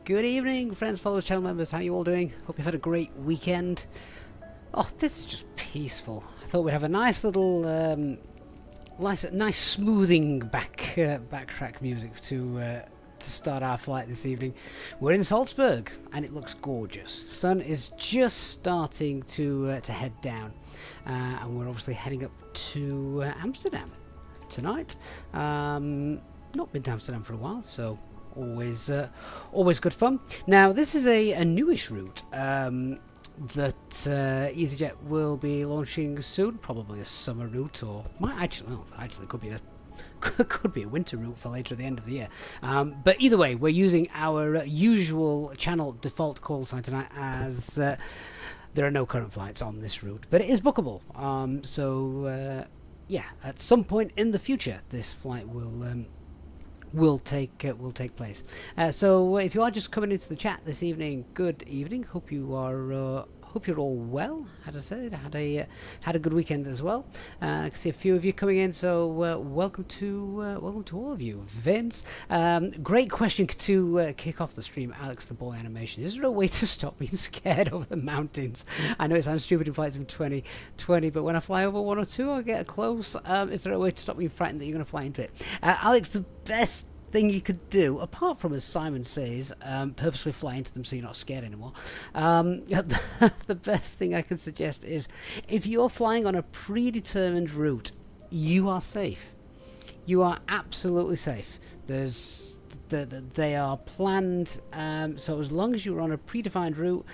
Good evening, friends, followers, channel members. How are you all doing? Hope you've had a great weekend. Oh, this is just peaceful. I thought we'd have a nice little, nice smoothing backtrack music to start our flight this evening. We're in Salzburg, and it looks gorgeous. Sun is just starting to head down, and we're obviously heading up to Amsterdam tonight. Not been to Amsterdam for a while, so. Always good fun. Now this is a newish route that Easyjet will be launching soon, probably a summer route, or might actually could be a winter route for later at the end of the year. But either way, we're using our usual channel default call sign tonight, as there are no current flights on this route, but it is bookable. Yeah, at some point in the future, this flight will take place. So if you are just coming into the chat this evening, good evening. Hope you are hope you're all well. As I said, had a good weekend as well. I can see a few of you coming in, so welcome to all of you. Vince, great question to kick off the stream. Alex the boy animation. Is there a way to stop being scared over the mountains? I know it sounds stupid in flights from 2020, but when I fly over one or two, I get close. Is there a way to stop being frightened that you're going to fly into it? Alex, the best thing you could do, apart from, as Simon says, purposely fly into them so you're not scared anymore, the best thing I can suggest is, if you're flying on a predetermined route, you are safe. You are absolutely safe. They are planned, so as long as you're on a predefined route,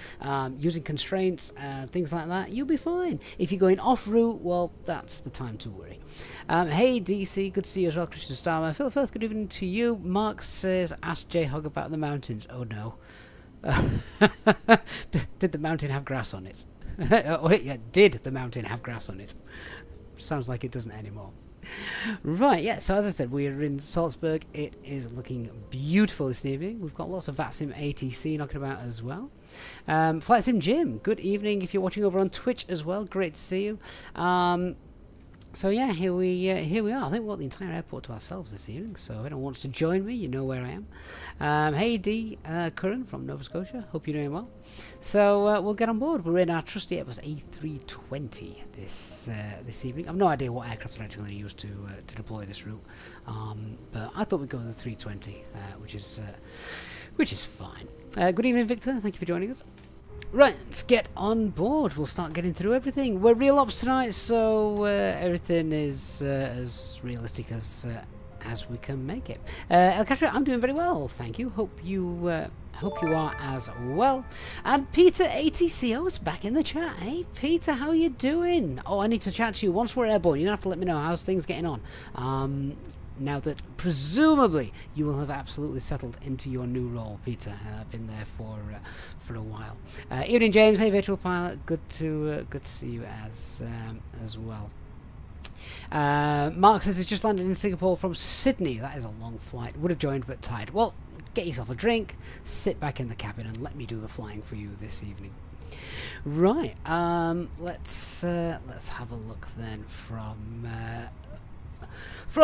using constraints and things like that, you'll be fine. If you're going off route, well, that's the time to worry. Hey DC, good to see you as well, Christian Starmer. Phil Firth, good evening to you. Mark says, ask J-Hog about the mountains. Oh no. Did the mountain have grass on it? Oh, yeah, did the mountain have grass on it? Sounds like it doesn't anymore. Right, yeah, so as I said, we are in Salzburg. It is looking beautiful this evening. We've got lots of VATSIM ATC knocking about as well. Flight Sim Jim, good evening. If you're watching over on Twitch as well, great to see you. So yeah, here we are. I think we've got the entire airport to ourselves this evening, so if anyone wants to join me, you know where I am. Hey D. Curran from Nova Scotia, hope you're doing well. So we'll get on board. We're in our trusty Airbus A320 this evening. I've no idea what aircraft they're actually going to use to deploy this route, but I thought we'd go with the 320, which is fine. Good evening, Victor. Thank you for joining us. Right, let's get on board. We'll start getting through everything. We're real ops tonight, so everything is as realistic as we can make it. El Castro, I'm doing very well, thank you. Hope you are as well. And Peter ATCO is back in the chat. Hey Peter, how are you doing? Oh, I need to chat to you once we're airborne. You have to let me know how's things getting on. Now that presumably you will have absolutely settled into your new role, Peter. Been there for a while. Evening, James. Hey, virtual pilot. Good to see you as well. Mark says he's just landed in Singapore from Sydney. That is a long flight. Would have joined but tired. Well, get yourself a drink, sit back in the cabin, and let me do the flying for you this evening. Right. Let's have a look then from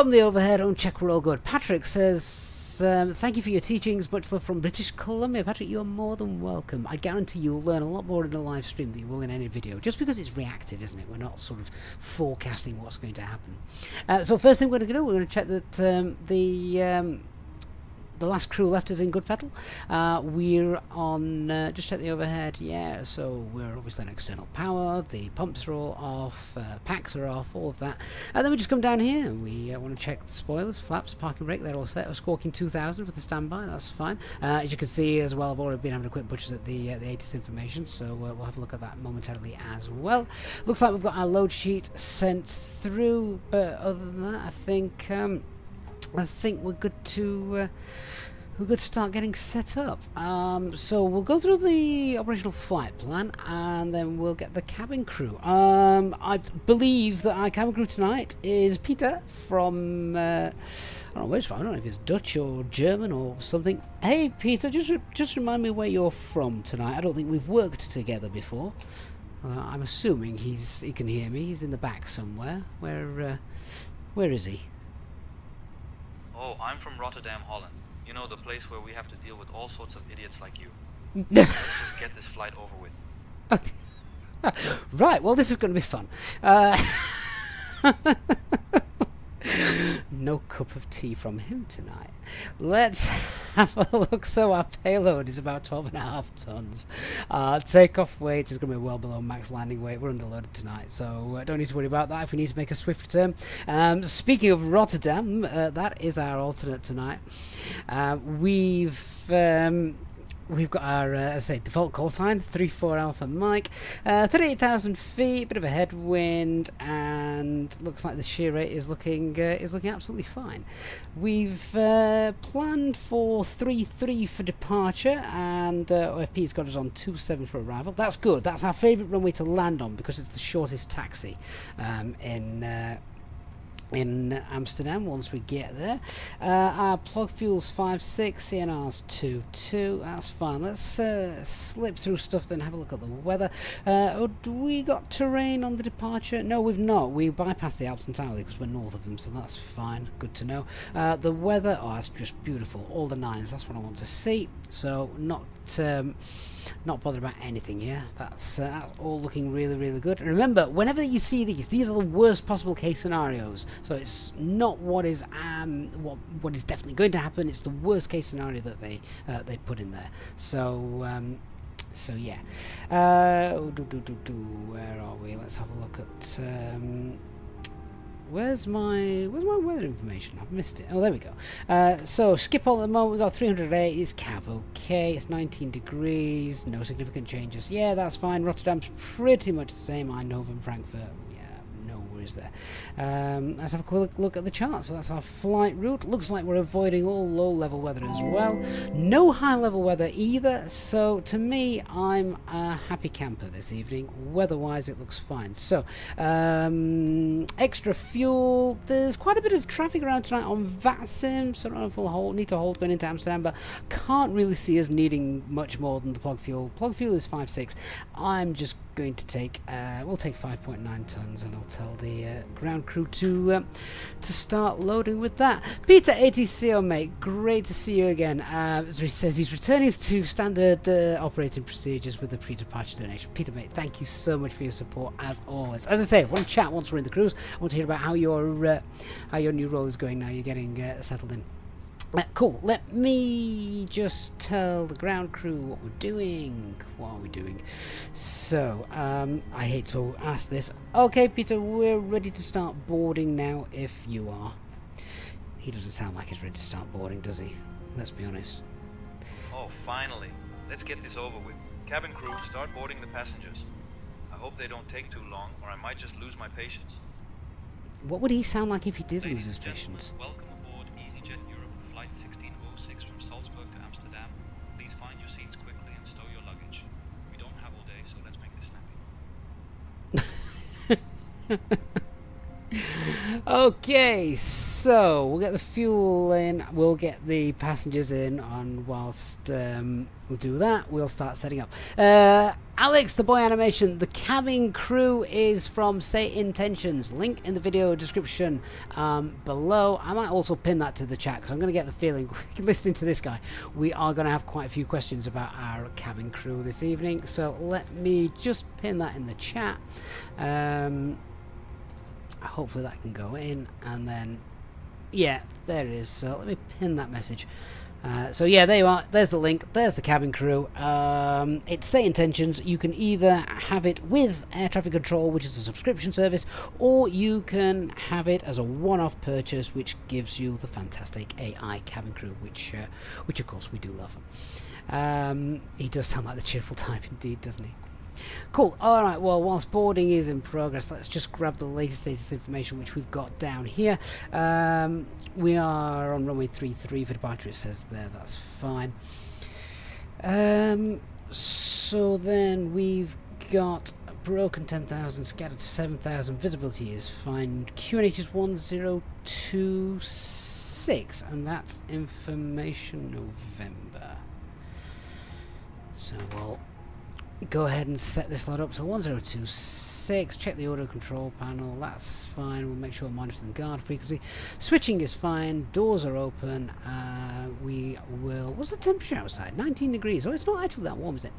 the overhead. And check we're all good. Patrick says, thank you for your teachings. Much love from British Columbia. Patrick, you're more than welcome. I guarantee you'll learn a lot more in a live stream than you will in any video, just because it's reactive, isn't it? We're not sort of forecasting what's going to happen. So first thing we're going to do, we're going to check that the last crew left us in good fettle. We're on, just check the overhead, yeah, so we're obviously on external power, the pumps are all off, packs are off, all of that. And then we just come down here, and we want to check the spoilers, flaps, parking brake, they're all set. We're squawking 2000 for the standby, that's fine. As you can see as well, I've already been having a quick butchers at the ATIS information, so we'll have a look at that momentarily as well. Looks like we've got our load sheet sent through, but other than that, I think we're good to start getting set up. So we'll go through the operational flight plan, and then we'll get the cabin crew. I believe that our cabin crew tonight is Peter from I don't know where he's from. I don't know if it's Dutch or German or something. Hey Peter, just remind me where you're from tonight. I don't think we've worked together before. I'm assuming he can hear me. He's in the back somewhere. Where is he? Oh, I'm from Rotterdam, Holland. You know, the place where we have to deal with all sorts of idiots like you. Let's just get this flight over with. Right, well, this is going to be fun. No cup of tea from him tonight. Let's have a look. So our payload is about 12.5 tons. Takeoff weight is going to be well below max landing weight. We're underloaded tonight, so don't need to worry about that if we need to make a swift return. Speaking of Rotterdam, that is our alternate tonight. We've got our, as I say, default call sign, 34 Alpha Mike, 38,000 feet, bit of a headwind, and looks like the shear rate is looking absolutely fine. We've planned for 33 for departure, and OFP's got us on 27 for arrival. That's good. That's our favourite runway to land on because it's the shortest taxi in Amsterdam once we get there. Our plug fuel's 5.6, CNR's 2.2. That's fine. Let's slip through stuff then have a look at the weather. Do we got terrain on the departure? No, we've not. We bypassed the Alps entirely because we're north of them, so that's fine. Good to know. The weather, oh, it's just beautiful. All the nines. That's what I want to see. So not bothered about anything here. That's all looking really, really good. And remember, whenever you see these are the worst possible case scenarios. So it's not what is what is definitely going to happen. It's the worst case scenario that they put in there. So yeah. Where are we? Let's have a look at. Where's my weather information? I've missed it. Oh, there we go. So Schiphol at the moment, we've got 308. It's Cav okay. It's 19 degrees. No significant changes. Yeah, that's fine. Rotterdam's pretty much the same. Eindhoven, Frankfurt. No worries there. Let's have a quick look at the chart. So that's our flight route. Looks like we're avoiding all low-level weather as well. No high-level weather either. So to me, I'm a happy camper this evening. Weather-wise, it looks fine. So extra fuel. There's quite a bit of traffic around tonight on VATSIM. So I don't know if we'll need to hold going into Amsterdam, but can't really see us needing much more than the plug fuel. Plug fuel is 5.6. I'm just going to take we'll take 5.9 tons, and I'll tell the ground crew to start loading with that. Peter ATCO, mate, great to see you again. As he says, he's returning to standard operating procedures with the pre-departure donation. Peter, mate, thank you so much for your support as always. As I say, I want to chat once we're in the cruise. I want to hear about how your new role is going now you're getting settled in. Cool. Let me just tell the ground crew what we're doing. What are we doing? So, I hate to ask this. Okay, Peter, we're ready to start boarding now if you are. He doesn't sound like he's ready to start boarding, does he? Let's be honest. Oh, finally. Let's get this over with. Cabin crew, start boarding the passengers. I hope they don't take too long, or I might just lose my patience. What would he sound like if he did lose Ladies his and gentlemen, patience? welcome aboard Easyjet Europe Flight 1606 from Salzburg to Amsterdam. Please find your seats quickly and stow your luggage. We don't have all day, so let's make this snappy. Okay, so we'll get the fuel in, we'll get the passengers in, and whilst we'll do that, we'll start setting up. Alex, the boy animation, the cabin crew is from Say Intentions. Link in the video description below. I might also pin that to the chat because I'm going to get the feeling, listening to this guy, we are going to have quite a few questions about our cabin crew this evening. So let me just pin that in the chat. Hopefully that can go in, and then yeah, there it is. So let me pin that message So yeah, there you are. There's the link. There's the cabin crew. It's Say Intentions. You can either have it with air traffic control, which is a subscription service, or you can have it as a one-off purchase, which gives you the fantastic AI cabin crew, which of course we do love. He does sound like the cheerful type indeed, doesn't he? Cool. Alright, well, whilst boarding is in progress, let's just grab the latest status information which we've got down here. We are on runway 33 for departure, it says there, that's fine. So then we've got broken 10,000, scattered 7,000, visibility is fine. QNH is 1026, and that's information November. So we'll go ahead and set this lot up. So 1026, check the auto control panel, that's fine. We'll make sure we're monitoring the guard frequency. Switching is fine, doors are open. We will, what's the temperature outside? 19 degrees. Oh, it's not actually that warm, is it?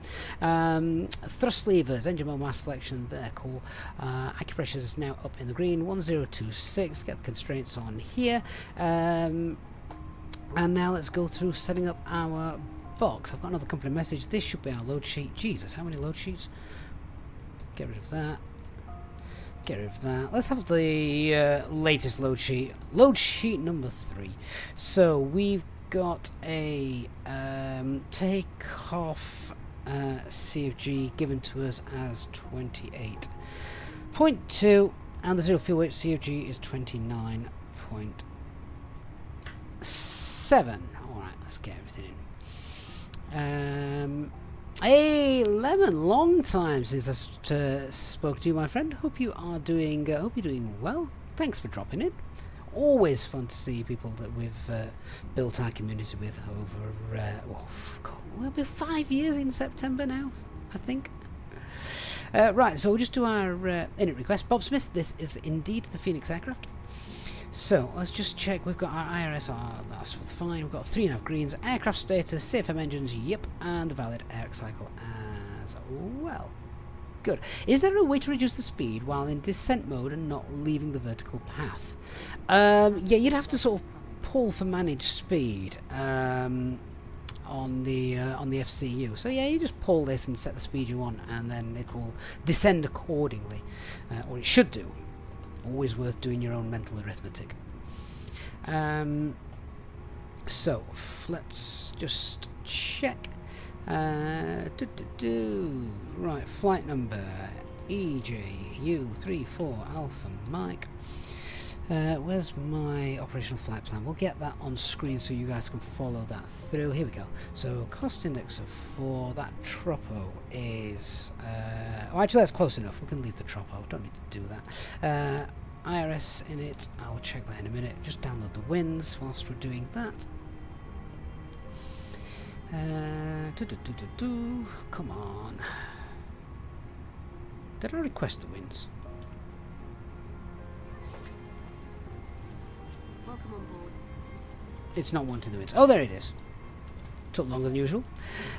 Thrust levers, engine mode mass selection, they're cool. Acupressure is now up in the green. 1026, get the constraints on here. And now let's go through setting up our box. I've got another company message. This should be our load sheet. Jesus, how many load sheets? Get rid of that. Get rid of that. Let's have the latest load sheet. Load sheet number 3. So we've got a Takeoff CFG given to us as 28.2, and the zero fuel weight CFG is 29.7. Alright, let's get everything in. Hey Lemon, long time since I spoke to you, my friend. Hope you are doing. Hope you're doing well. Thanks for dropping in. Always fun to see people that we've built our community with over. We'll be 5 years in September now, I think. Right, so we'll just do our init request. Bob Smith, this is indeed the Fenix aircraft. So let's just check. We've got our IRS, that's fine. We've got 3.5 greens, aircraft status, CFM engines, yep, and the valid air cycle as well. Good. Is there a way to reduce the speed while in descent mode and not leaving the vertical path? Yeah, you'd have to sort of pull for managed speed on the FCU. So yeah, you just pull this and set the speed you want, and then it will descend accordingly, or it should do. Always worth doing your own mental arithmetic. So let's just check. Right, flight number EJU34 Alpha Mike. Where's my operational flight plan? We'll get that on screen so you guys can follow that through. Here we go. So cost index of 4. That tropo is oh, actually that's close enough. We can leave the tropo, don't need to do that. IRS in it, I'll check that in a minute. Just download the wins whilst we're doing that. Come on. Did I request the wins? Welcome on board. It's not wanting the wins. Oh, there it is. Took longer than usual.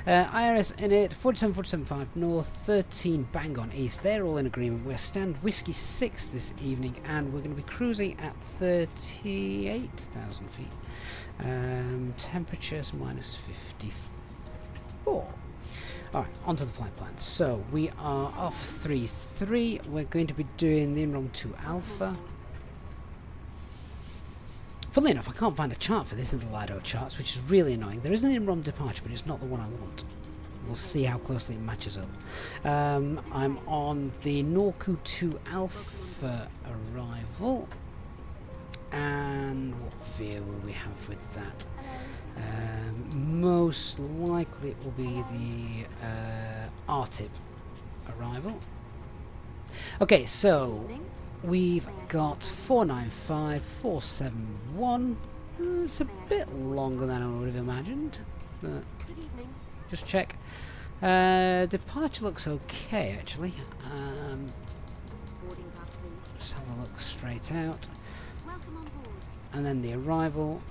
IRS in it, 47.5 north, 13 bang on east. They're all in agreement. We're stand whiskey 6 this evening, and we're going to be cruising at 38,000 feet. Temperatures minus 54. Alright, onto the flight plan. So we are off 3-3. We're going to be doing the INROM 2 Alpha. Funnily enough, I can't find a chart for this in the Lido charts, which is really annoying. There is an INROM departure, but it's not the one I want. We'll see how closely it matches up. I'm on the Norku 2 Alpha arrival. And what veer will we have with that? Most likely it will be the RTIP arrival. Okay, so we've got 495, 471. It's a bit longer than I would have imagined, but just check. Departure looks okay, actually. Just have a look straight out. And then the arrival.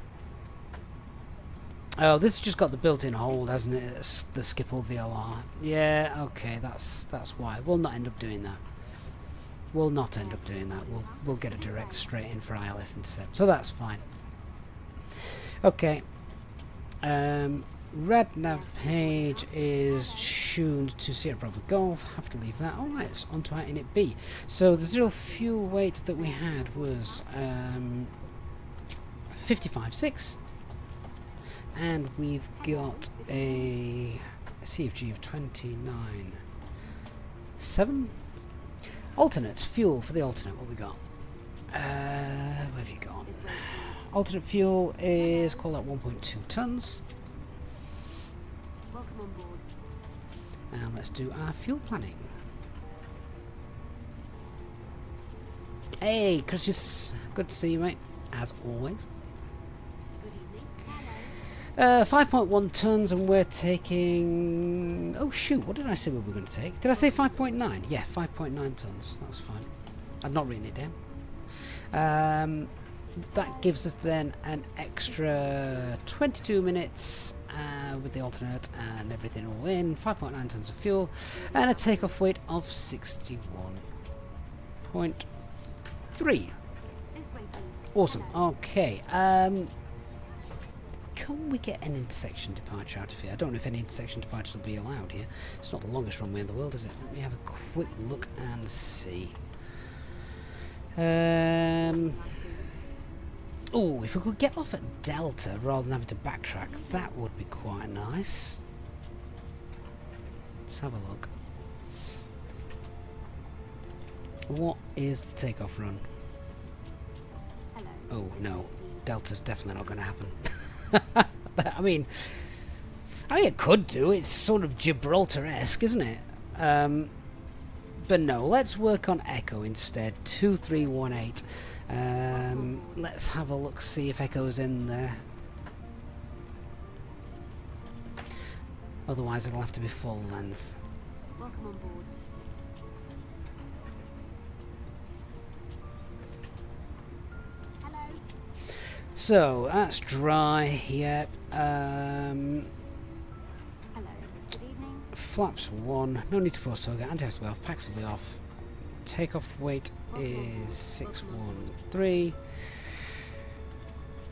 Oh, this has just got the built-in hold, hasn't it? It's the Schiphol VLR. Yeah, okay, that's why. We'll not end up doing that. We'll not end up doing that. We'll get a direct straight in for ILS intercept, so that's fine. Okay, Red nav page is tuned to Sierra Bravo Golf. Happy to leave that. Alright, it's on to our init B. So the zero fuel weight that we had was 55.6. And we've got a CFG of 29.7. Alternate fuel for the alternate. What we got? Where have you gone? Alternate fuel is called at 1.2 tons. Welcome on board. And let's do our fuel planning. Hey, Chris, good to see you, mate. As always. Good evening. Hello. 5.1 tons, and we're taking... Oh shoot, what did I say we were going to take? Did I say 5.9? Yeah, 5.9 tons. That's fine. I've not written it down. That gives us then an extra 22 minutes with the alternate and everything all in. 5.9 tons of fuel and a takeoff weight of 61.3. This way, please. Awesome. Hello. Okay. Can we get an intersection departure out of here? I don't know if any intersection departures will be allowed here. It's not the longest runway in the world, is it? Let me have a quick look and see. Oh, if we could get off at Delta rather than having to backtrack, that would be quite nice. Let's have a look. What is the takeoff run? Hello. Oh This no, way, please. Delta's definitely not going to happen. I mean, it could do. It's sort of Gibraltar-esque, isn't it? But no, let's work on Echo instead. 2318. Let's have a look, see if Echo's in there. Otherwise, it'll have to be full length. Welcome on board. Hello. So that's dry. Yep. Hello. Good evening. Flaps 1. No need to force target. Anti-ice will be off. Packs will be off. Takeoff weight is 613.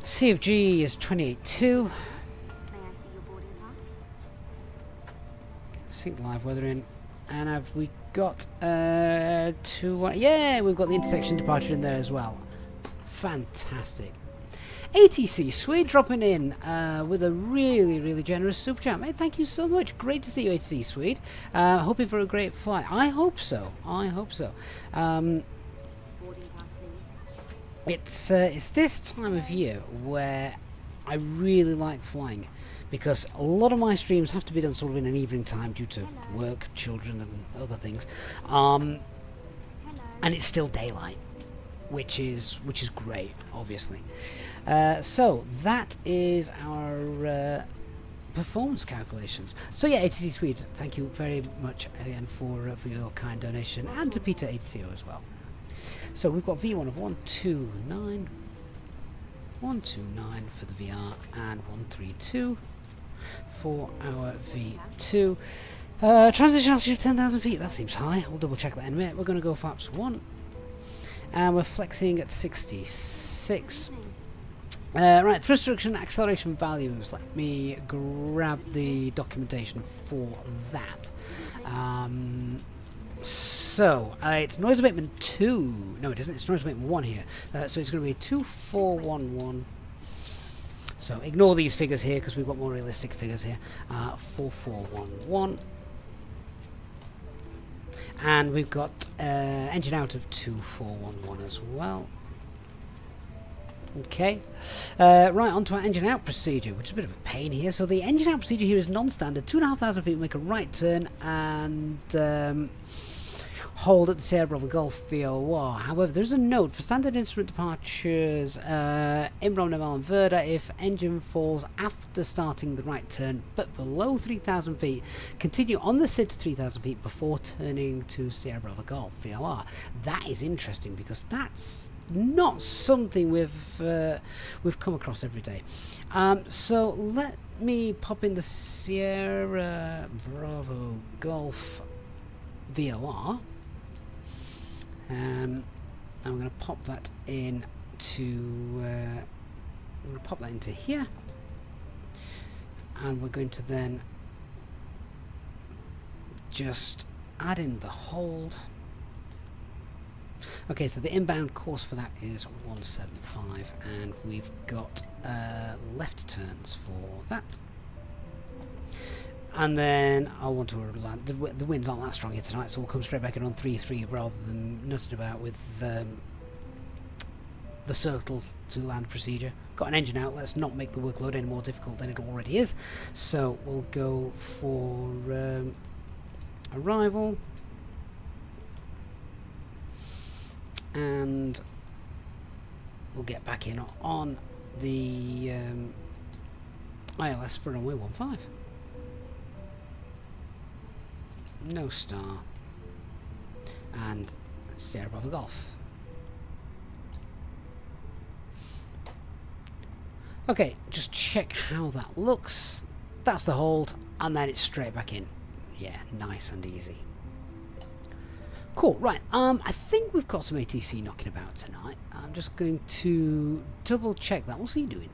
CFG is 28.2. May I see your boarding pass? Sync live weathering. And have we got 2-1? Yeah, we've got the intersection departure in there as well. Fantastic. ATC Swede dropping in with a really generous super chat. Mate, thank you so much. Great to see you, ATC Swede. Hoping for a great flight. I hope so. I hope so. Boarding pass, please. It's this time of year where I really like flying, because a lot of my streams have to be done sort of in an evening time due to work, children, and other things. Hello. And it's still daylight, which is great, obviously. So that is our performance calculations. So yeah, ATC Swede, thank you very much again for your kind donation, and to Peter ATCO as well. So we've got V1 of 129, 129 for the VR, and 132 for our V2. Transition altitude of 10,000 feet, that seems high. We'll double check that in a minute. We're going to go flaps 1. And we're flexing at 66. Right, thrust reduction acceleration values. Let me grab the documentation for that. So, it's noise abatement 2. No, it isn't. It's noise abatement 1 here. So it's going to be 2411. So ignore these figures here because we've got more realistic figures here. 4411. And we've got engine out of 2411 as well. Okay. Right, on to our engine out procedure, which is a bit of a pain here. So the engine out procedure here is non-standard. 2,500 feet, make a right turn and hold at the Sierra Bravo Golf VOR. However, there's a note for standard instrument departures in Bromneville and Verda if engine falls after starting the right turn but below 3,000 feet, continue on the SID to 3,000 feet before turning to Sierra Bravo Golf VOR. That is interesting because that's not something we've come across every day. So let me pop in the Sierra Bravo Golf VOR. I'm going to pop that into here. and we're going to then just add in the hold. Okay, so the inbound course for that is 175, and we've got left turns for that. And then I'll want to land. The winds aren't that strong here tonight, so we'll come straight back in on 3-3 rather than nutted about with the circle to land procedure. Got an engine out, let's not make the workload any more difficult than it already is. So we'll go for arrival. And we'll get back in on the ILS for runway 15. No star. And Sierra Bravo Golf. Okay, just check how that looks. That's the hold, and then it's straight back in. Yeah, nice and easy. Cool, right, I think we've got some ATC knocking about tonight. I'm just going to double check that. What's he doing?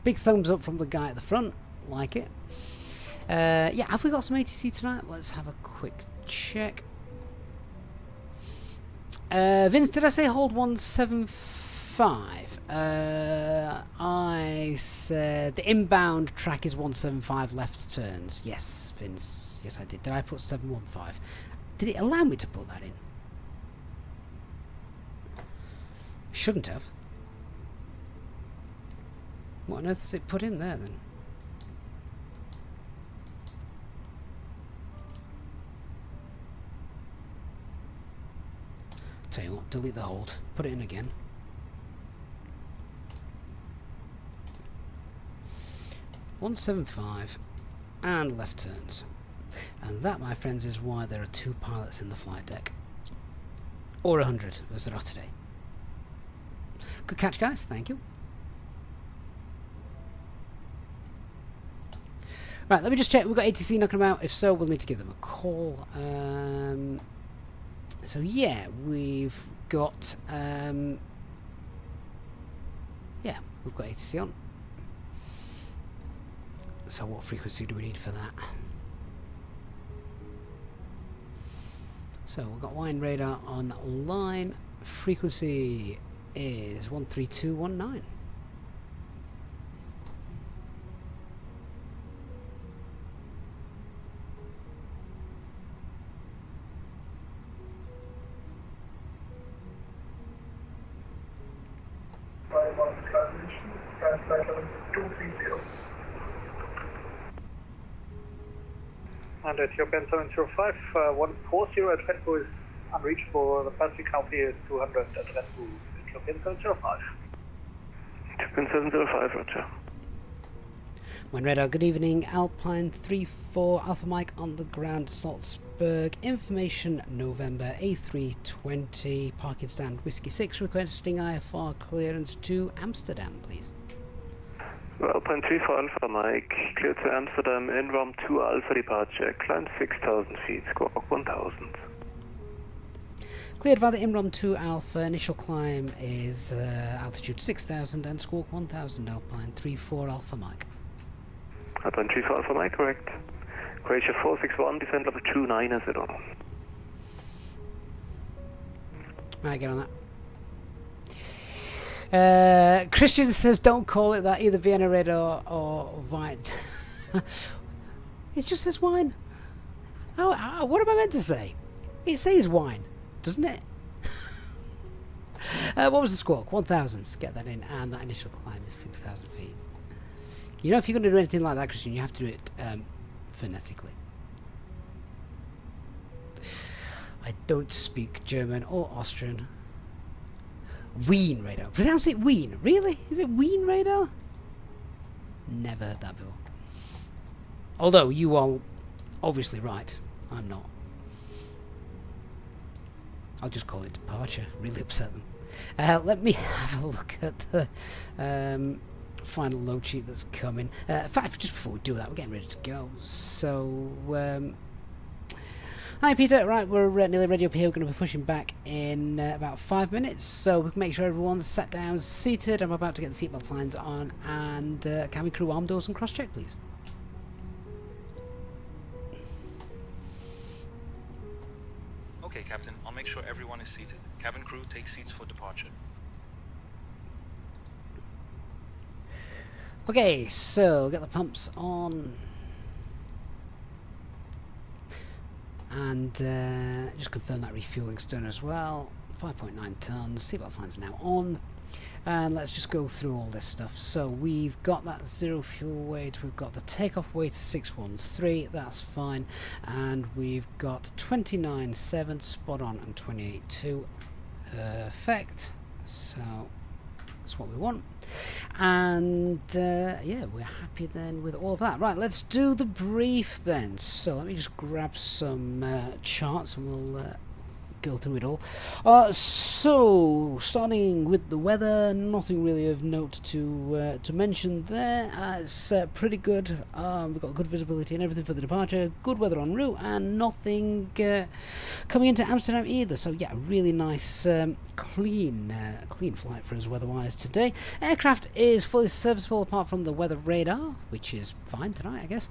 Big thumbs up from the guy at the front. Like it. Yeah, have we got some ATC tonight? Let's have a quick check. Vince, did I say hold 175? I said the inbound track is 175 left turns. Yes, Vince. Yes, I did. Did I put 715? Did it allow me to put that in? Shouldn't have. What on earth has it put in there then? Tell you what, delete the hold. Put it in again. (175) and left turns. And that, my friends, is why there are 2 pilots in the flight deck. Or 100, as there are today. Good catch, guys. Thank you. Right, let me just check. We've got ATC knocking them out. If so, we'll need to give them a call. So, yeah, we've got... yeah, we've got ATC on. So what frequency do we need for that? So we've got wine radar online. Frequency is 13219. And Ethiopian 705, 140 at Red Bull is unreachable. The passing count here is 200 at Red Bull. Ethiopian 705. Ethiopian 705, roger. Wine radar, good evening. Alpine 34 Alpha Mike on the ground, Salzburg. Information November A320 parking stand Whiskey 6 requesting IFR clearance to Amsterdam, please. Alpine 34 Alpha Mike, clear to Amsterdam, in-rom 2 Alpha departure, climb 6,000 feet, squawk 1,000. Cleared via the IMROM 2 Alpha, initial climb is altitude 6,000 and squawk 1,000, Alpine 34 Alpha Mike. Alpine 34 Alpha Mike, correct. Croatia 461, descent level 290. Right, get on that. Christian says don't call it that, either Vienna Red or White. It just says wine. What am I meant to say? It says wine, doesn't it? What was the squawk? 1,000. Let's get that in. And that initial climb is 6,000 feet. You know, if you're going to do anything like that, Christian, you have to do it phonetically. I don't speak German or Austrian. Wien radar. Pronounce it Wien. Really? Is it Wien radar? Never heard that before. Although you are obviously right. I'm not. I'll just call it departure. Really upset them. Let me have a look at the final load sheet that's coming. In fact, just before we do that, we're getting ready to go. So, Hi Peter, right, we're nearly ready up here. We're going to be pushing back in about 5 minutes, so we can make sure everyone's sat down, seated. I'm about to get the seatbelt signs on, and cabin crew arm doors and cross-check, please. Okay, Captain, I'll make sure everyone is seated. Cabin crew, take seats for departure. Okay, so get the pumps on. And just confirm that refueling's done as well. 5.9 tons, seatbelt signs are now on. And let's just go through all this stuff. So we've got that 0 fuel weight, we've got the takeoff weight of 613, that's fine. And we've got 29.7 spot on and 28.2. Perfect. So that's what we want. And yeah, we're happy then with all of that. Right, let's do the brief then. So let me just grab some charts and we'll go through it all. So starting with the weather, nothing really of note to mention there. It's pretty good. We've got good visibility and everything for the departure, good weather en route, and nothing coming into Amsterdam either. So yeah, really nice clean flight for us weather-wise today. Aircraft is fully serviceable apart from the weather radar, which is fine tonight, I guess.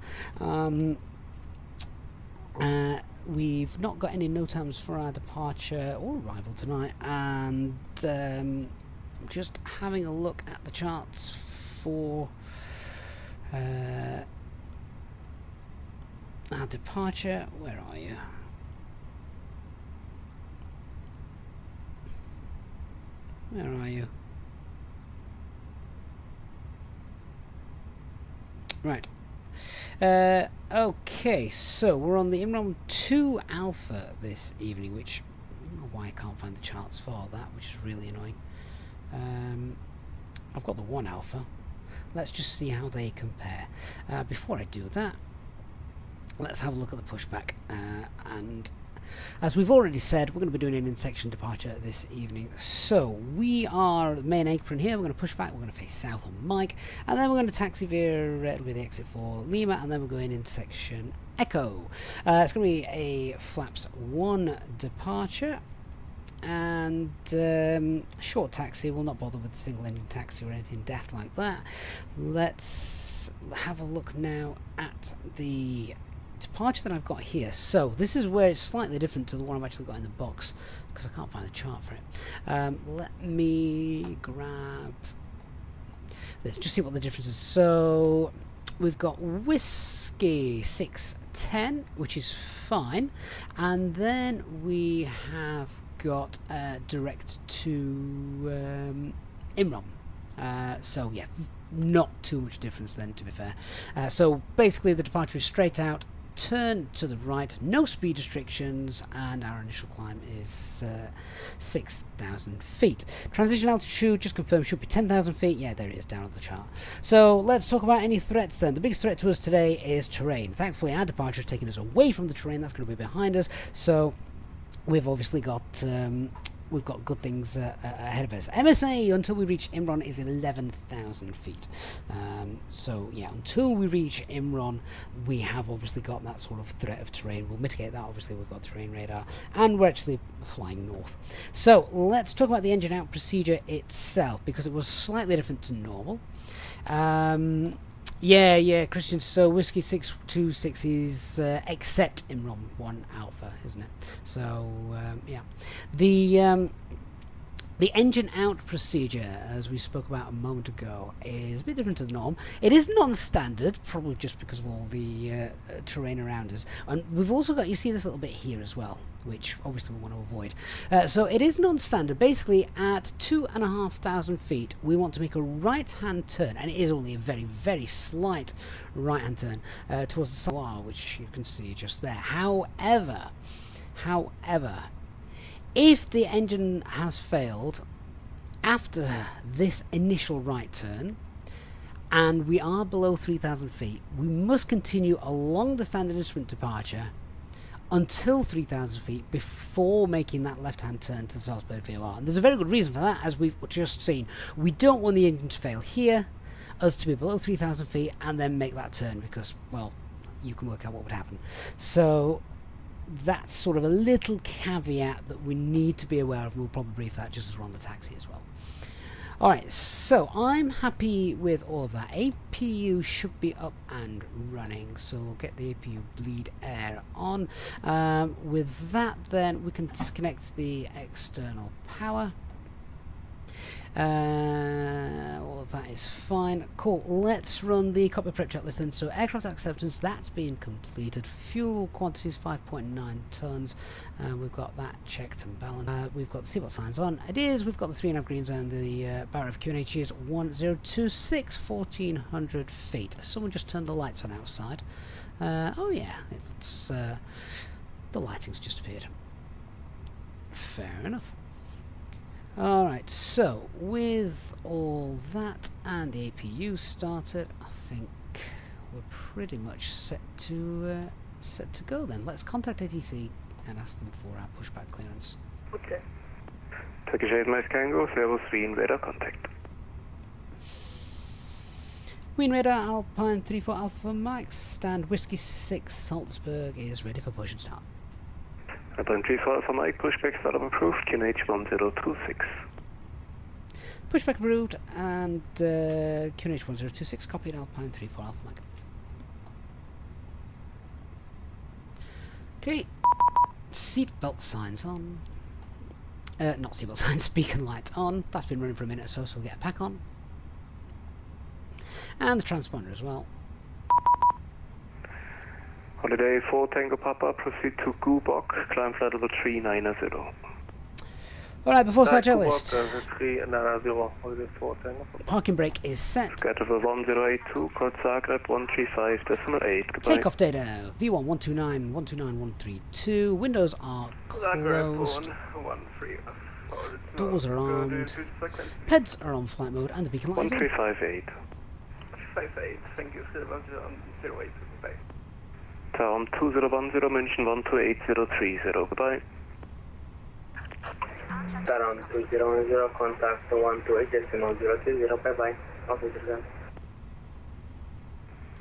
We've not got any NOTAMs for our departure or arrival tonight, and just having a look at the charts for our departure. Where are you? Where are you? Right. Okay, so we're on the IMROM 2 Alpha this evening, which I don't know why I can't find the charts for that, which is really annoying. I've got the 1 Alpha. Let's just see how they compare. Before I do that, let's have a look at the pushback. And as we've already said, we're going to be doing an in-section departure this evening. So we are the main apron here. We're going to push back. We're going to face south on Mike, and then we're going to taxi veer. It'll be the exit for Lima, and then we're going in section Echo. It's going to be a flaps 1 departure, and short taxi. We'll not bother with the single engine taxi or anything daft like that. Let's have a look now at the departure that I've got here. So this is where it's slightly different to the one I've actually got in the box, because I can't find the chart for it. Let me grab this, just see what the difference is. So we've got Whiskey 610, which is fine, and then we have got direct to IMROM. So yeah, not too much difference then, to be fair. So basically the departure is straight out, turn to the right, no speed restrictions, and our initial climb is 6,000 feet. Transition altitude, just confirm, should be 10,000 feet. Yeah, there it is down on the chart. So let's talk about any threats then. The biggest threat to us today is terrain. Thankfully our departure is taking us away from the terrain. That's going to be behind us, so we've obviously got we've got good things ahead of us. MSA until we reach Imran is 11,000 feet. So yeah, until we reach Imran, we have obviously got that sort of threat of terrain. We'll mitigate that. Obviously, we've got terrain radar, and we're actually flying north. So let's talk about the engine out procedure itself, because it was slightly different to normal. Yeah, Christian. So Whiskey 626 is except IMROM 1 Alpha, isn't it? So yeah, the engine out procedure, as we spoke about a moment ago, is a bit different to the norm. It is non-standard, probably just because of all the terrain around us. And we've also got, you see this little bit here as well, which obviously we want to avoid. So it is non-standard. Basically, at 2,500 feet, we want to make a right-hand turn, and it is only a very, very slight right-hand turn towards the south, which you can see just there. However, if the engine has failed after this initial right turn, and we are below 3,000 feet, we must continue along the standard instrument departure until 3,000 feet before making that left-hand turn to the Salzburg VOR. And there's a very good reason for that, as we've just seen. We don't want the engine to fail here, us to be below 3,000 feet, and then make that turn, because, well, you can work out what would happen. So that's sort of a little caveat that we need to be aware of. We'll probably brief that just as we're on the taxi as well. Alright, so I'm happy with all of that. APU should be up and running, so we'll get the APU bleed air on. With that, then we can disconnect the external power. All of that is fine. Cool. Let's run the cockpit prep checklist then. So aircraft acceptance, that's been completed. Fuel quantities 5.9 tons. We've got that checked and balanced. We've got the seatbelt signs on. It is. We've got the 3.5 green zone. The bar of QNH is 1026, 1400 feet. Someone just turned the lights on outside. Oh yeah, it's the lighting's just appeared. Fair enough. Alright, so with all that and the APU started, I think we're pretty much set to go then. Let's contact ATC and ask them for our pushback clearance. Okay. Turkish Airlines Tango, Servus Wien, radar contact. Wien radar, Alpine 34 Alpha Max, stand Whiskey 6 Salzburg is ready for push and start. Alpine 34 Alpha Mike, pushback startup approved, QNH 1026. Pushback approved and QNH 1026, copied Alpine 34 Alpha Mike. Okay, seatbelt signs on. Not seatbelt signs, beacon light on. That's been running for a minute or so, so we'll get a pack on. And the transponder as well. Holiday 4 Tango Papa, proceed to Gubok, climb flight level 390. Alright, before start checklist. 390, Holiday 4 Tango Papa. Parking brake is set. Schedule 1082, code Zagreb 135.8. Goodbye. Takeoff data, V1 129, 129.132. Windows are closed. Doors are armed. Peds are on flight mode and the beacon light is on. 1358. 58, thank you, 008, bye. Town 2010, München 128030, goodbye. Town 2010, contact 128.030, bye-bye. Officer then.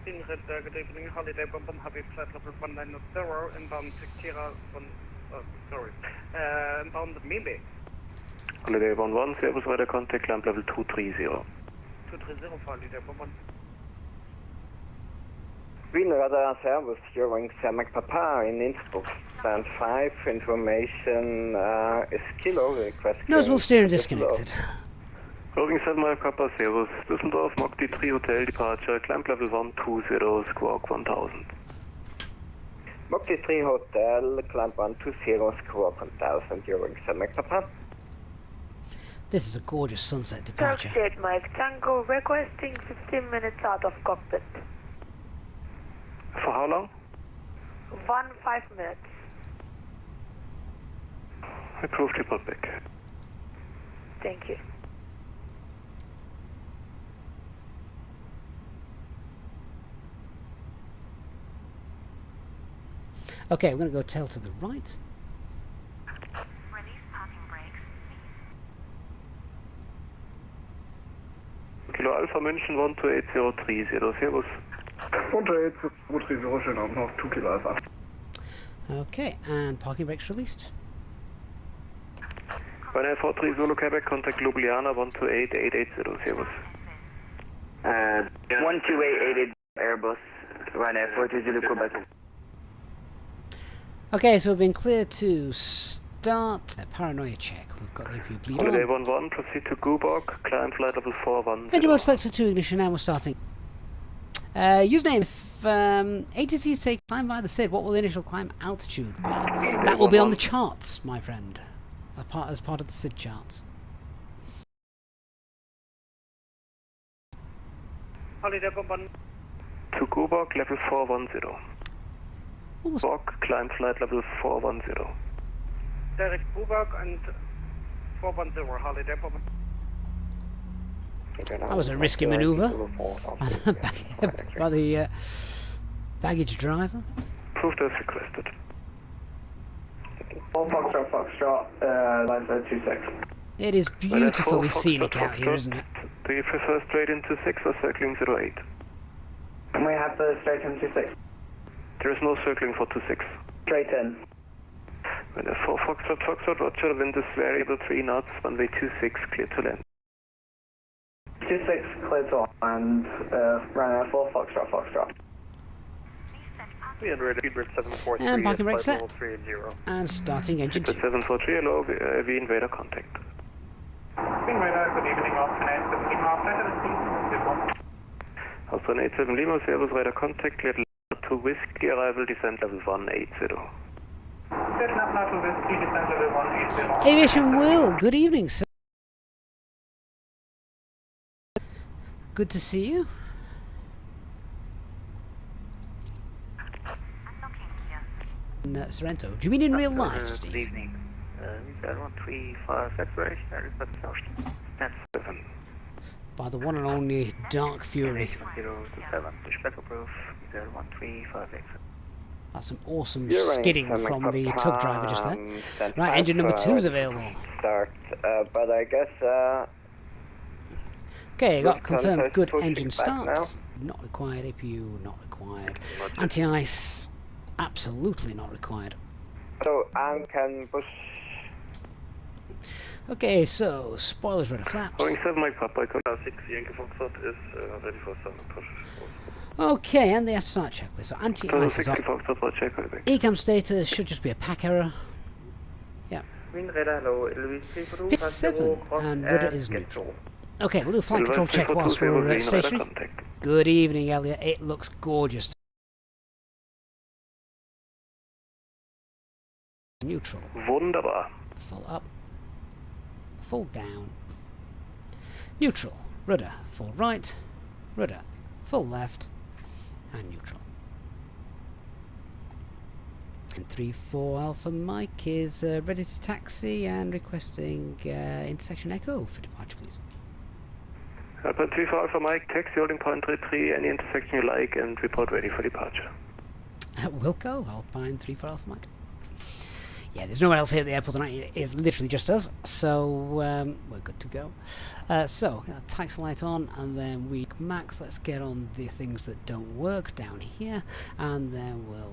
In red, good evening, holiday bomb, happy flight level 190, inbound Tequila, inbound Mimbe. Holiday 11, Servus radar contact, climb level 230. 230 for holiday bomb. Wien radar Servus, Eurowing Cermak Papa in Innsbruck. Stand 5, information is kilo, request. Nozzle steering disconnected. Rolling 7 Mike Papa, Servus, Düsseldorf, Mokti 3 Hotel departure, climb level 120, squawk 1000. Mokti 3 Hotel, climb 120, squawk 1000, Eurowing Cermak Papa. This is a gorgeous sunset departure. Turkish Mike Tango requesting 15 minutes out of cockpit. For how long? 5 minutes. Approved, report back. Thank you. Okay, we're going to go tail to the right. Release parking brakes. Kilo Alpha München 128030, Servus. 128, schönen Abend noch, 2 Kilo Alpha. Okay, and parking brakes released. 1943 Zulu Quebec, contact Ljubljana 128880, Servus. 12888 Airbus, Ryanair 43 Zulu Quebec. Okay, so we've been cleared to start a paranoia check. We've got the APU bleed Holiday on. 11, proceed to Gubok, climb flight level 410. Engine mode selected to ignition and we're starting. Username, if ATC say climb via the SID, what will the initial climb altitude be? That will be on the charts, my friend. As part of the SID charts. Holiday bomb. To Gubok, level 410. Almost. Gubok, climb flight level 410. Direct Bubak and 410, holiday bomb. That was a risky manoeuvre by the baggage driver. Approved as requested. Foxtrot, line 26. It is beautifully scenic out here, isn't it? Do you prefer straight into 6 or circling 08? Can we have the straight in 26? There is no circling for 26. Straight in. Runway 4 Foxtrot, roger, wind is variable 3 knots, runway 26, clear to land. 26, clear to land, runway 4 Foxtrot. We are ready, speedbird 743 And parking brake set. 380. And starting engine 2. 743, hello, V invader contact. Invader, good evening, Austin 87 Lima, Austin 87 Lima, Servus, radar contact, cleared to Whiskey, arrival, descent level 180. Aviation Will, good evening, sir. Good to see you. Sorrento, do you mean in real life, Steve? Good evening. Visa 135 exploration, request south. That's 7. By the one and only Dark Fury. 027, pushback approved, Visa 135 exit. That's some awesome skidding from the tug driver just there. Right, engine number 2 is available. Start, but I guess, Okay, got confirmed good engine starts. Not required, APU not required. Anti-ice, absolutely not required. so can push. Okay, so spoilers ready, flaps. Boeing 7 Mike Papa, 6 Yankee Foxtrot is ready for 7 push. Okay, and the after start checklist. So anti-ice is off. ECAM status should just be a pack error. Yeah. Pitch 7 and rudder is neutral. Okay, we'll do a flight control check whilst we're stationary. Good evening, Elliot. It looks gorgeous. Neutral. Wunderbar. Full up. Full down. Neutral. Rudder. Full right. Rudder. Full left. And neutral. And 3-4 Alpha Mike is ready to taxi and requesting intersection echo for departure, please. Alpha 3-4 Alpha Mike, taxi holding point 33, any intersection you like, and report ready for departure. Wilco, Alpine 3-4 Alpha Mike. Yeah, there's no one else here at the airport tonight. It is literally just us, so we're good to go. So, taxi light on, and then we max. Let's get on the things that don't work down here, and then we'll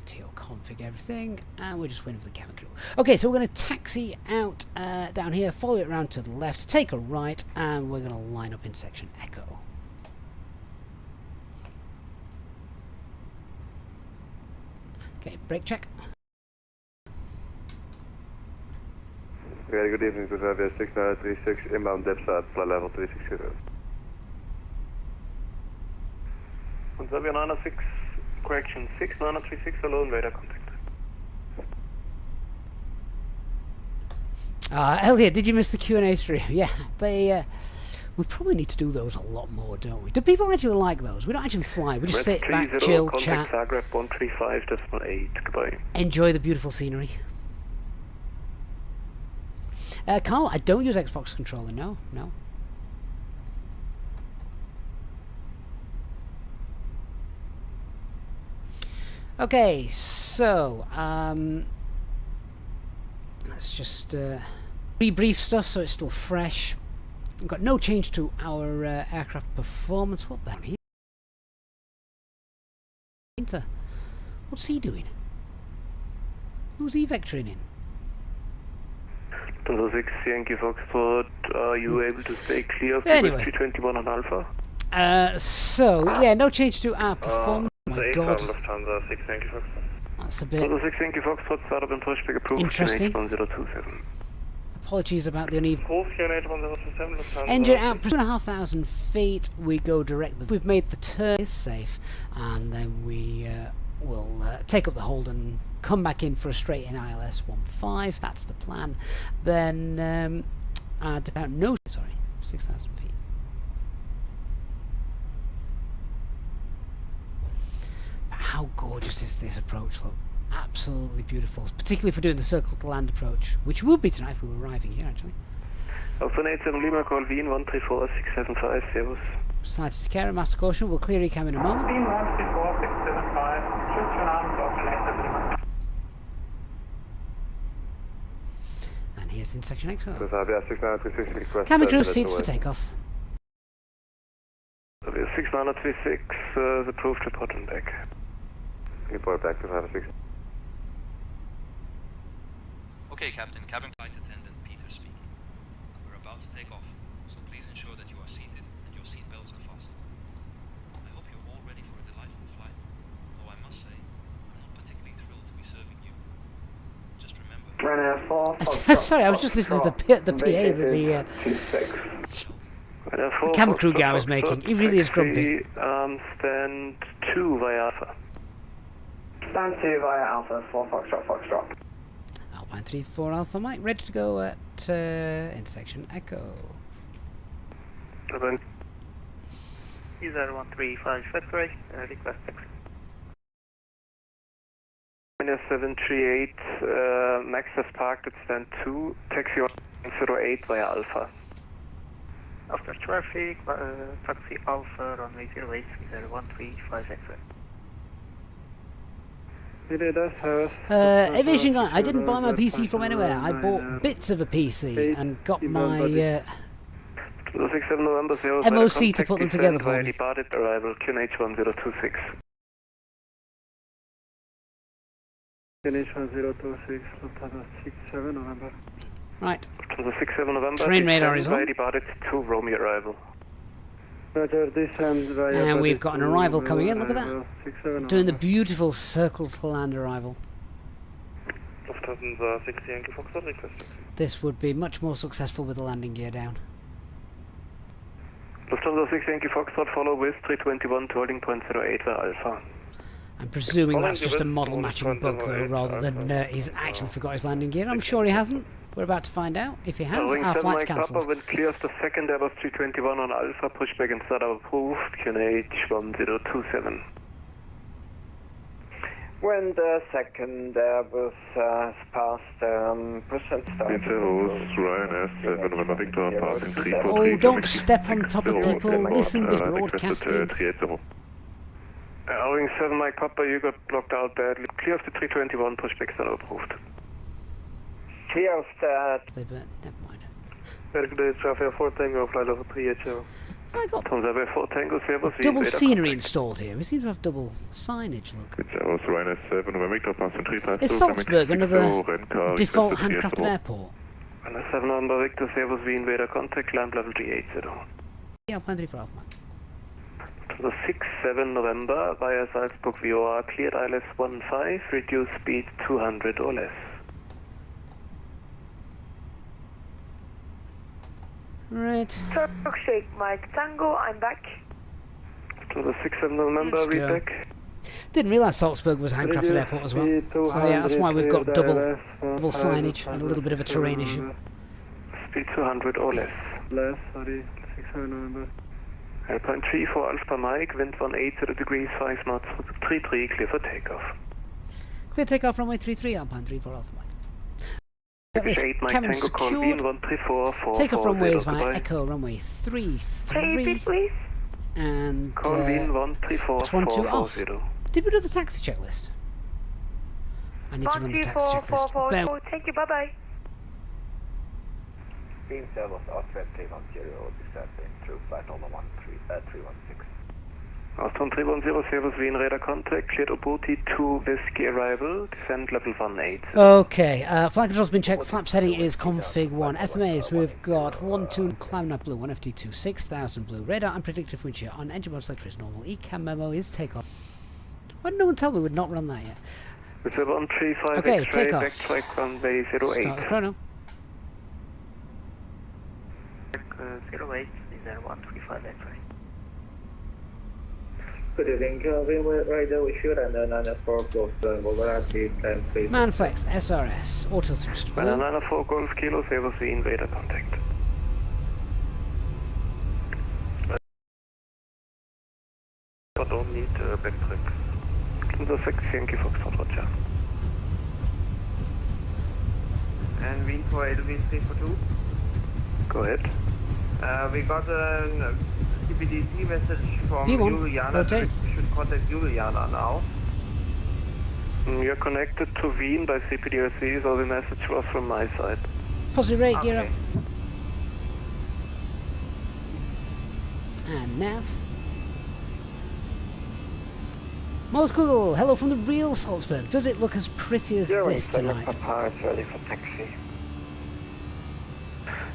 TO config everything, and we're just waiting for the cabin crew. Okay, so we're going to taxi out down here, follow it around to the left, take a right, and we're going to line up in section Echo. Okay, brake check. Very good evening, Bavaria 6936, inbound depth at flight level 360. Bavaria 906, correction 6936, alone radar contact. Elliot, did you miss the Q&A stream? Yeah, they. We probably need to do those a lot more, don't we? Do people actually like those? We don't actually fly. We just sit back, chill, chat. Zagreb 135.8. Goodbye. Enjoy the beautiful scenery. Carl, I don't use Xbox controller. No. Okay, so let's just rebrief stuff so it's still fresh. We've got no change to our aircraft performance. What the hell? What's he doing? Who's he vectoring in? 6 Yankee Foxtrot, are you able to stay clear of anyway. 321 on Alpha? So, yeah, no change to our performance. Oh my god. Lufthansa 6 Yankee Foxtrot. That's a bit 6 Yankee Foxtrot, startup and pushback approved. interesting. 1027. Apologies about the uneven. 1027, Lufthansa. Engine out 2,500 feet. We go directly. We've made the turn. It's safe, and then we will take up the hold and come back in for a straight in ILS 15. That's the plan. Then no, sorry, 6,000 feet. But how gorgeous is this approach? Look, absolutely beautiful, particularly for doing the circle to land approach, which would be tonight if we were arriving here actually. Alpha 87 Lima, call Wien 134675, Servus. Sights to care, master caution. We'll clear ECAM in a moment. Wien 134675, schönen Abend, Austin 87 Lima. And here's in section Echo. Bavaria 6936, request. Cabin crew seats for takeoff. 6936, the approved report and back. Report back to Bavaria 6. Okay, Captain. Cabin flight attendant Peter speaking. We're about to take off, so please ensure that you are seated and your seat belts are fastened. I hope you're all ready for a delightful flight, though I must say, I'm not particularly thrilled to be serving you. Just remember... Sorry, I was just listening to the PA that the camera crew guy was making. He really is grumpy. Stand 2 via Alpha. Stand 2 via Alpha, 4 Foxtrot. Alpine 34 Alpha Mike, ready to go at intersection Echo. User 135 February, request taxi. 738, Max has parked at stand 2, taxi 108 via Alpha. After traffic, taxi Alpha, runway 08, user 135 X-ray. Aviation guy, I didn't buy my PC from anywhere. I bought bits of a PC and got my MOC to put them together for me. Departed arrival QNH 1026. QNH 1026, Lufthansa 67 November. Right. Lufthansa 67 November. Terrain radar is on. Departed to Romeo arrival. And we've got an arrival coming in, look at that. Doing the beautiful circle to land arrival. Lufthansa 60 Yankee Foxtrot, request. This would be much more successful with the landing gear down. Lufthansa 60 Yankee Foxtrot, follow with 321 to holding point 08 via Alpha. I'm presuming that's just a model matching bug though, rather than he's actually forgot his landing gear. I'm sure he hasn't. We're about to find out. If he has, our flight's cancelled. Wind clear of the second Airbus 321 on Alpha, pushback and startup approved, QNH 1027. When the second Airbus has passed, push and start. Oh, don't step on top of people. Listen before broadcasting. Owing 7 Mike Papa, you got blocked out badly. Clear of the 321, pushback startup approved. Clear of that. They burnt. Never mind. Mercury traffic 4 Tango, flight level 380. I got 4 Tango, Servus. double scenery installed here. We seem to have double signage, look. Is Salzburg another default handcrafted airport? 7 November Victor, Servus, Wien, Vader, contact, climb level 380. Yeah, Alpine 34 Alpha. The 6-7 November via Salzburg VOR, cleared ILS 15, reduce speed 200 or less. Right. Turk Shake Mike Tango, I'm back. To the 6-7 November, Let's read go. back. Didn't realise Salzburg was a handcrafted airport as well. So yeah, that's why we've got double signage and a little bit of a terrain issue. Speed 200 or less. Less, sorry, 6-7 November. Alpine 34 Alpha Mike, wind 180 degrees, 5 knots, 33, clear for takeoff. Clear takeoff runway 33, Alpine 34 Alpha Mike. Got this, 8 Mike cabin Tango, call Wien, secured. 134, 4, Takeoff 4, runways 0, via goodbye. Echo runway 33. Repeat, please. And Call Wien, 134, it's 1-2 4, off. 0. Did we do the taxi checklist? I need to run the taxi checklist. Bear 12444, thank you, bye bye. Beam Servus R2010, descending through flight number 316. Austin 310, Servus Wien, radar contact, cleared Obuti to Whiskey arrival, descend level 18. Okay, flight control's been checked, flap setting is config 1. FMAs, we've got 1-2, climb nut blue, 1FT2, 6000 blue, radar and predictive wind shear on, engine mode selector is normal, ECAM memo is takeoff. Why did no one tell me we'd not run that yet? With a 135 Okay, X-ray, takeoff. back track runway 08. Start the chrono. 08, is there 135 X-ray. Good evening, radar issued and 94 close Volverati and please. Manflex, SRS, auto thrust blue. 94 Golf Kilo, Servus Wien, radar contact. But don't need backtrack. The 6 Yankee Foxtrot, Roger. And Wien for LV 342. Go ahead. We got a CPDC message from V1, Juliana. rotate. We should contact Juliana now. You're connected to Wien by CPDRC, so the message was from my side. Positive rate, gear up. Okay. And nav. Moleskugel, hello from the real Salzburg. Does it look as pretty as Gerwing this 7 tonight? Papa is ready for taxi.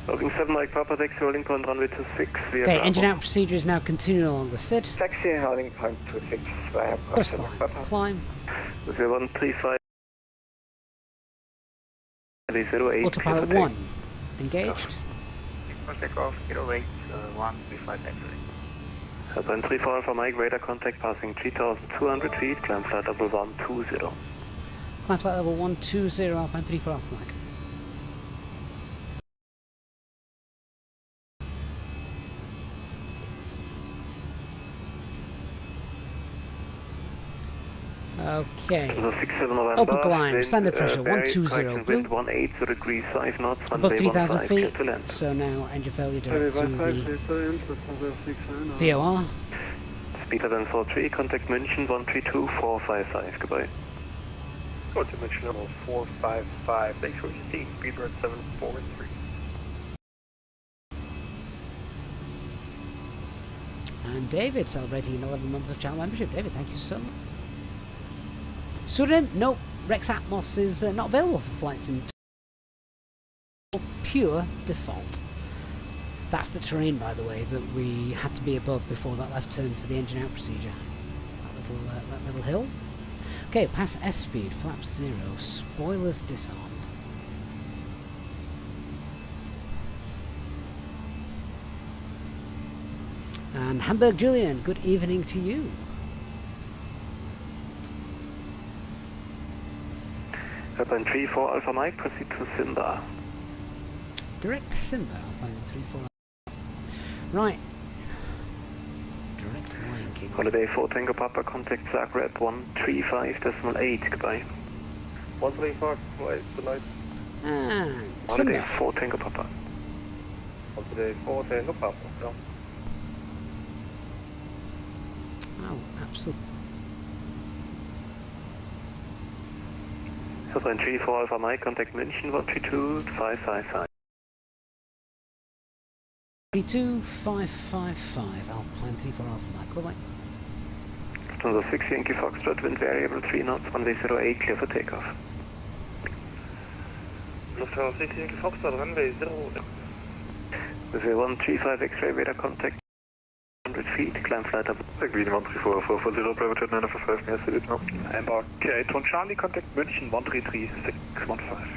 Logging 7 Mike Papa, taxi holding point runway 26 via Okay, Bravo. engine out procedure is now continuing along the SID. Taxi holding point 26 via First Bravo. climb. Climb. Via 135 08. Autopilot 1. Engaged. Takeoff 08 135 taxi. Airplane 34 Alpha Mike, radar contact passing 3,200 feet, climb flight level 120. Climb flight level 120, Alpine 34 Alpha Mike. Okay. Open climb, standard pressure 120, blue. Wind 180 degrees 5 knots, Above 3,000 feet, to land. so now engine failure direct to the VOR. Speed 743, contact München 132455, goodbye. Go to München level 455, thanks for your seat, speed rate 743. And David celebrating 11 months of channel membership. David, thank you so much. Surim, nope, Rex Atmos is not available for flight sim. Pure default. That's the terrain, by the way, that we had to be above before that left turn for the engine out procedure. That little hill. Okay, pass S speed, flaps 0, spoilers disarmed. And Hamburg Julian, good evening to you. Airplane 34 Alpha Mike, proceed to Simba. Direct Simba, Alpine 34. Right. Direct wanking. Holiday 4 Tango Papa, contact Zagreb 135.8, goodbye. 135, wait, tonight. And Holiday Simba. 4 Tango Papa. Holiday 4 Tango Papa, yeah. Oh, absolutely. Airplane 34 Alpha Mike, contact München 132555. 32555, Alpine 34 Alpha Mike, bye bye. Lufthansa 6 Yankee Foxtrot, wind variable 3 knots, runway 08, clear for takeoff. Lufthansa 6 Yankee Foxtrot, runway 08. With a 135 X-ray radar contact, 100 feet, climb flight up. Agreed 134, 440, private jet 945, near city now. Embark 8 Charlie, contact München 133615.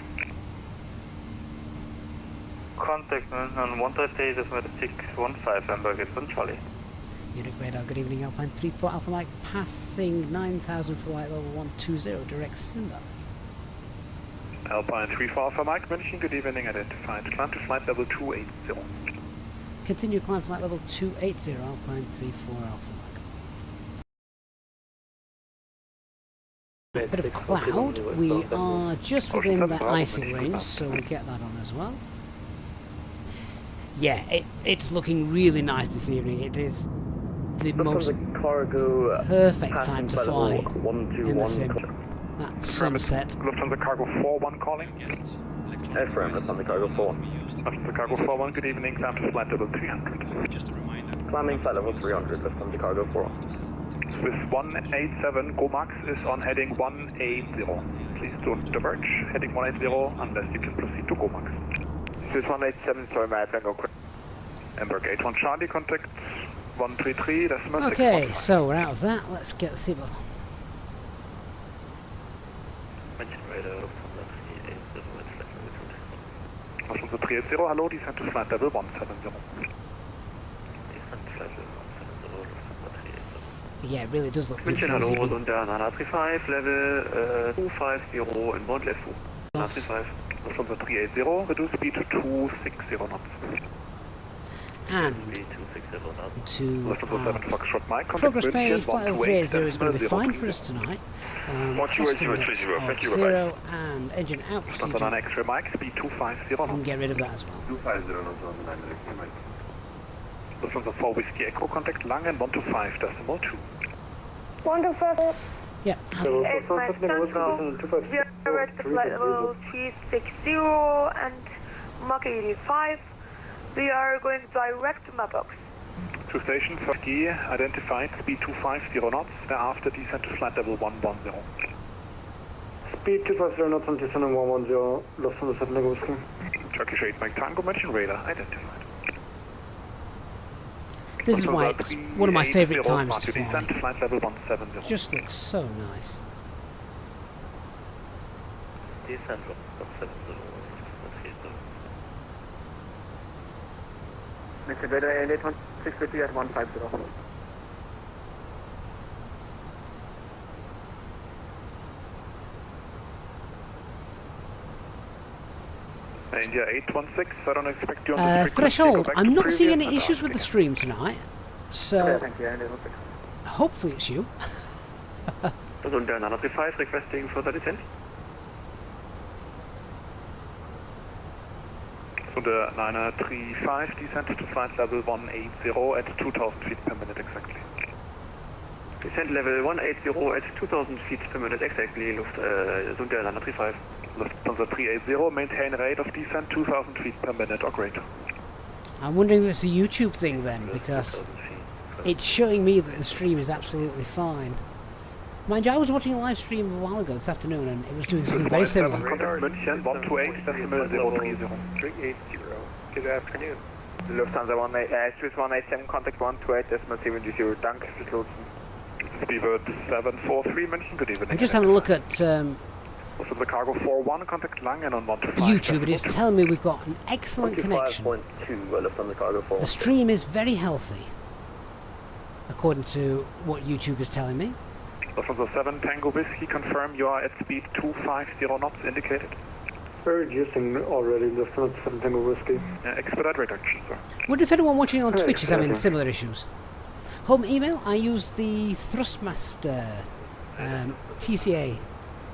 Contact München 138.615, Hamburg 8 Charlie. Munich radar, good evening, Alpine 34 Alpha Mike, passing 9,000 for flight level 120, direct Simba. Alpine 34 Alpha Mike, München, good evening, identified. Climb to flight level 280. Continue climb flight level 280, Alpine 34 Alpha Mike. Bit of cloud, we are just within the icing range, so we'll get that on as well. Yeah, it's looking really nice this evening. It is the most perfect time to fly in the sim. That sunset. Lufthansa Cargo 41 calling. Affirm, Lufthansa Cargo 4. Lufthansa Cargo 41, good evening, climb to flight level 300. Just a reminder. Climbing flight level 300, Lufthansa Cargo 4. Swiss 187, GoMax is on heading 180. Please don't diverge, heading 180 unless you can proceed to GoMax. Swiss 187, sorry, my Tango. Embark 81 Charlie, contact 133, decimal Okay, 615. so we're out of that. Let's get the seatbelt. Lufthansa 380, hello, descend to flight level 170. Yeah, it really does look München, beautiful this hallo, evening. und der 935, level 250, inbound left 2. 935. Lufthansa 380, reduce speed to 260 knots. And to Lufthansa 7 Foxtrot Mike, contact progress München page, flight level 380 is going to be 128, fine for us tonight. Watch you, Custom watch you, mix watch you, of thank you, 0 and engine out Lufthansa procedure. 9 X-ray Mike, speed 250 We can knots. get rid of that as well. 250 knots on the 9 X-ray Mike. Lufthansa 4 Whiskey Echo, contact Langen 125 decimal 2. Wonderful. Yeah. It's my Tango. We are at the flight level 360 and Mach 85. We are going direct to my box. To station 30, identified, speed 250 knots, thereafter descent to flight level 110. Speed 250 knots on descending 110, Lufthansa 7 Tango Whiskey. Turkish 8 Mike Tango, mention radar, identified. This is why it's one of my favourite times to fly. Descent to flight level 170. Just looks so nice. Descent 170. Mr. Radar, LA 650 at 150. India 816, I don't expect you on the frequency. Threshold, Go back I'm to not seeing previous any issues with the stream tonight, so Thank you, LA 16. hopefully it's you. Under 935, requesting further descent. So the 935 descent to flight level 180 at 2000 feet per minute exactly. Descent level 180 at 2000 feet per minute exactly, Sunder 935. Lufthansa 380, maintain rate of descent 2000 feet per minute or greater. I'm wondering if it's a YouTube thing then, because it's showing me that the stream is absolutely fine. Mind you, I was watching a live stream a while ago this afternoon and it was doing something very similar. Contact München 128.030. 380. Good afternoon. Lufthansa 187, contact 128.070. Danke fürs Lotsen. Speedbird 743 München, good evening. I'm just having a look at Also the cargo 41, contact Langen on 125. YouTube, and it's telling me we've got an excellent connection. 25.2 Lufthansa cargo 4. The stream is very healthy, according to what YouTube is telling me. Lufthansa 7 Tango Whiskey, confirm you are at speed 250 knots indicated. We're reducing already, Lufthansa 7 Tango Whiskey. Expedite reduction, sir. Wonder if anyone watching on Twitch is having similar issues. Home email, I use the Thrustmaster TCA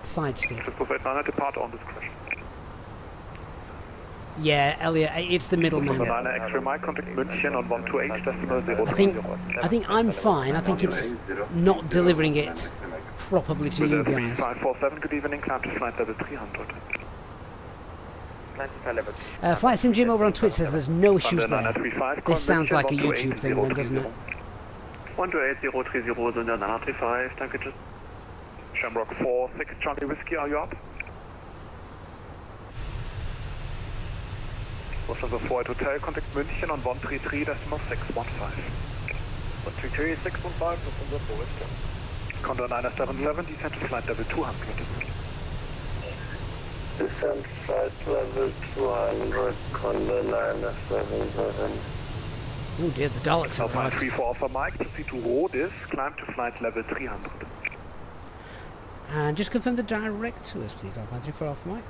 side stick. Crystal 89, depart on discretion. Yeah, Elliot, it's the middleman. Lufthansa 9 X-ray Mike, contact München on 128.030. I think I'm fine. I think it's not delivering it properly to you guys. 547, good evening, climb to flight level 300. Flight Sim Jim over on Twitch says there's no issues there. This sounds like a YouTube thing then, doesn't it? 128.030, Sunder 935, danke, tschüss. Shamrock 46 Charlie Whiskey, are you up? Lufthansa 48 Hotel, contact München on 133.615. 133.615, Lufthansa 4 Western. Condor 977, descent to flight level 200. Descent flight level 200, Condor 977. Oh dear, the Daleks have Alpine arrived. 34 Alpha Mike, proceed to Rodis, climb to flight level 300. And just confirm the direct to us, please. Alpine 34 Alpha Mike.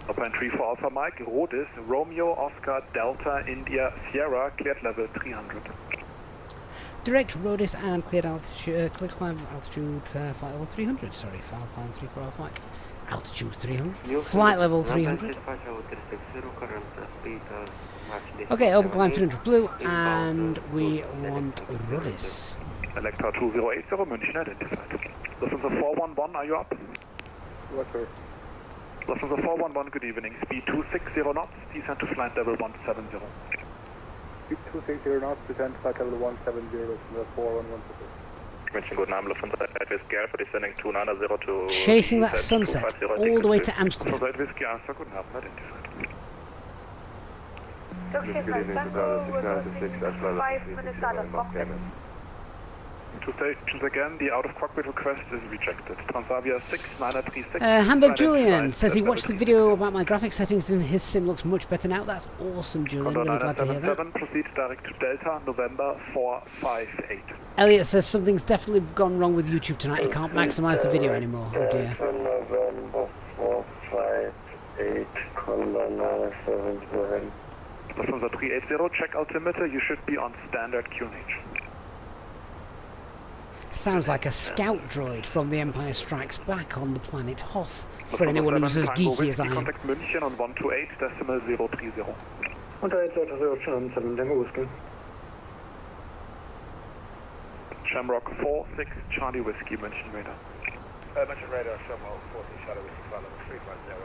Alpine 34 Alpha Mike, Rodis, Romeo, Oscar, Delta, India, Sierra, cleared level 300. Direct Rodis and cleared altitude, clear climb altitude flight level 300. Sorry, for Alpine 34 Alpha Mike. Altitude 300. Flight level 300. Okay, open climb 300 blue, and we want Rodis. Electra 2080, München identified. Lufthansa 411, are you up? Yes, sir. Lufthansa 411, good evening. Speed 260 knots, descent to flight level 170. Speed 260 knots, descent to flight level 170, Lufthansa 411. München, guten Abend, Lufthansa 8 Whiskey Alpha, descending 290 to... Chasing that sunset all the way to Amsterdam. Lufthansa 8 Whiskey Alpha, guten Abend, identified. Okay, Tango, we're 5 minutes out of cockpit. Two stations again, the out-of-cockpit request is rejected. Transavia 6936. Hamburg Julian says he watched the video about my graphic settings and his sim looks much better now. That's awesome, Julian. Really glad to hear that. Proceed direct to Delta, November 458. Elliot says something's definitely gone wrong with YouTube tonight. He can't maximise the video anymore. Oh dear. November 458, Condor 977. Lufthansa 380, check altimeter, you should be on standard QNH. Sounds like a scout droid from The Empire Strikes Back on the planet Hoth, for anyone who's as geeky as I am. Contact München on 128.030. 128.030, Tango Whiskey. Shamrock 46 Charlie Whiskey, München radar. München radar, Shamrock 46 Charlie Whiskey, flight level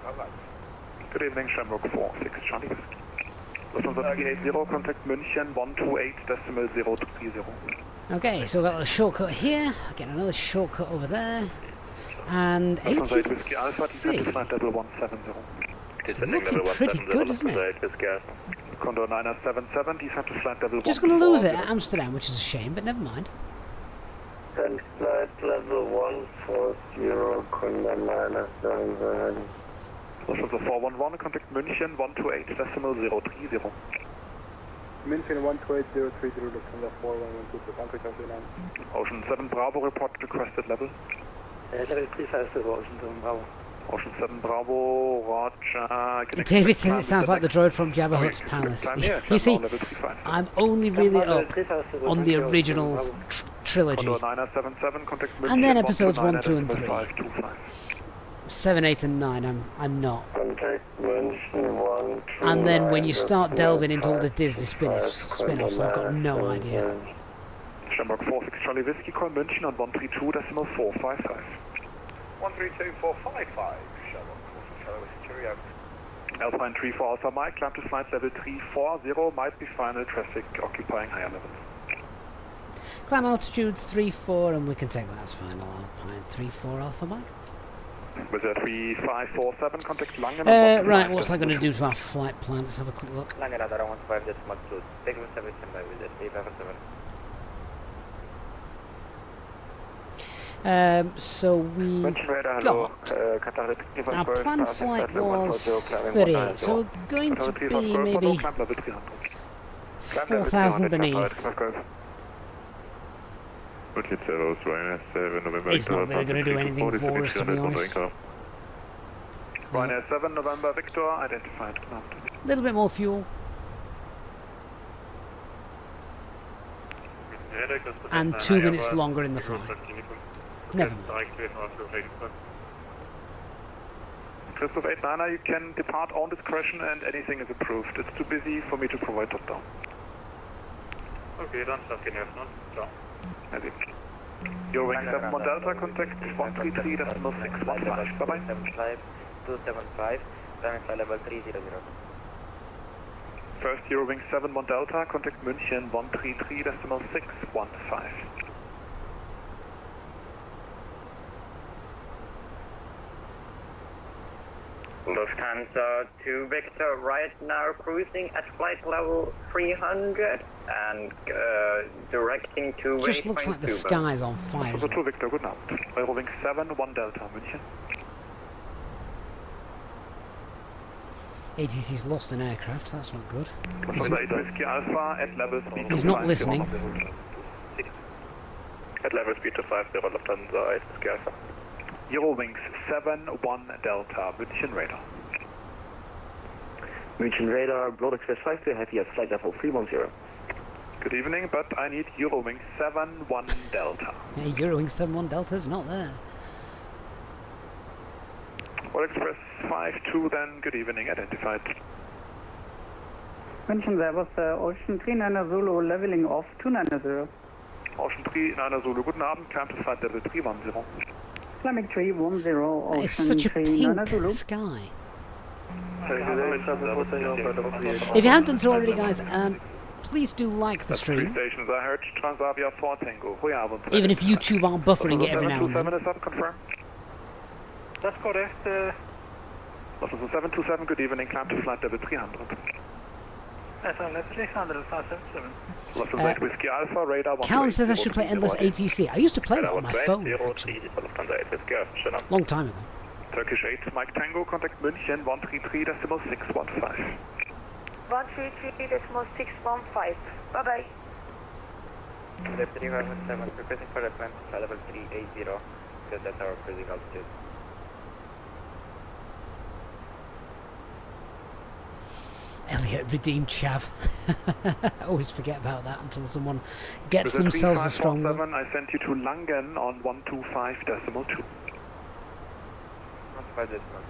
350, Good evening, Shamrock 46 Charlie Whiskey. Lufthansa 380, contact München 128.030. Okay, so we've got a shortcut here. Get another shortcut over there. And Lufthansa 8 Whiskey Alpha, descend to ATC. flight level 170. It's looking pretty good, isn't it? Condor 977, descend to flight level 140. Just going to lose it at Amsterdam, which is a shame, but never mind. Then flight level 140, Condor 977. Lufthansa 411, contact München 128.030. München 128.030, Lufthansa 4112 to contact Amsterdam. Ocean 7 Bravo, report requested level. Level 350, Ocean 7 Bravo. Ocean 7 Bravo, roger. David says it sounds like the droid from Jabba Hutt's palace. You see, I'm only really up on the original trilogy. Condor 977, contact München And then episodes 1, 2 and 3. 525. 7, 8 and 9 I'm not. Contact München 1. And then when you start delving into all the Disney spin-offs I've got no idea. Shamrock 46 Charlie Whiskey, call München on 132.455. 132.455, Shamrock 46 Charlie Whiskey, cheerio. Alpine 34 Alpha Mike, climb to flight level 340, might be final traffic occupying higher levels. Climb altitude 3-4 and we can take that as final. Alpine 3-4 Alpha Mike. With a 3547, contact Langen. Right, what's that going to do to our flight plan? Let's have a quick look. Langen radar 15, decimal 2. Takeoff 7 standby with it, 857. So we got our planned flight was 38, so we're going to be maybe 4,000 beneath. It's not really going to do anything for us, to be honest. Ryanair 7 November Victor, identified command. A little bit more fuel. And 2 minutes longer in the flight. Never mind. Christoph 89er, you can depart on discretion and anything is approved. It's too busy for me to provide top down. Okay, dann lass ihn öffnen. Ciao. Eurowing 7 1 Delta, contact 133.615. Bye bye. 275, runway flight level 300. First Eurowing 7 1 Delta, contact München 133.615. Lufthansa 2 Victor, right now cruising at flight level 300 and directing to Just looks like the sky's on fire. Lufthansa 2 Victor, good night. Eurowing 7 1 Delta, München. ATC's lost an aircraft, that's not good. Lufthansa 8 Whiskey Alpha at level speed. He's not listening. At level speed to 50, Lufthansa 8 Whiskey Alpha. Eurowings 7 1 Delta, München radar. München radar, Blood Express 52, heavy at flight level 310. Good evening, but I need Eurowings 7 1 Delta. Yeah, Eurowing 7-1 Delta's not there. Blood Express 52 then, good evening, identified. München, there was Ocean 39 Zulu leveling off 290. Ocean 39 Zulu, guten Abend, climb to flight level 310. Islamic 310, Ocean It's such a 39 Zulu. pink sky. If you haven't done so already, guys, please do like the stream. Stations, I heard Transavia 4 Tango. Even if YouTube aren't buffering it every now and then. 727 is up, confirm. That's correct. Lufthansa 727, good evening, climb to flight level 300. level 300, 577. Lufthansa 8 Whiskey Alpha, radar 1. Callum says I should play Endless ATC. I used to play that on my phone, actually. Long time ago. Turkish 8 Mike Tango, contact München 133.615. 133.615. Bye-bye. Left 357, requesting for climb to flight level 380, because that's our cruising altitude. Elliot redeemed Chav. I always forget about that until someone gets themselves a strong one. I sent you to Langen on 125.2. 125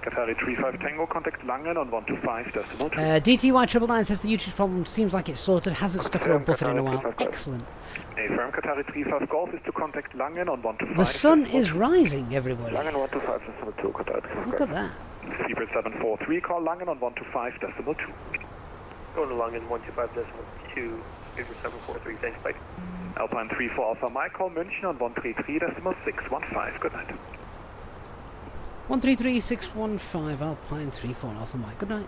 Qatari 35 Tango, contact Langen on 125.2. DTY999 says the YouTube problem seems like it's sorted, hasn't stuffed or buffered in a while. Excellent. Affirm Qatari 35 Golf is to contact Langen on 125. The sun is rising, everybody. Langen 125.2, Qatari. Look at that. Zebra 743, call Langen on 125.2. Going to Langen 125.2, Zebra 743, thanks, bye. Alpine 34 Alpha Mike, call München on 133.615, good night. 133.615 Alpine 34 Alpha Mike, good night.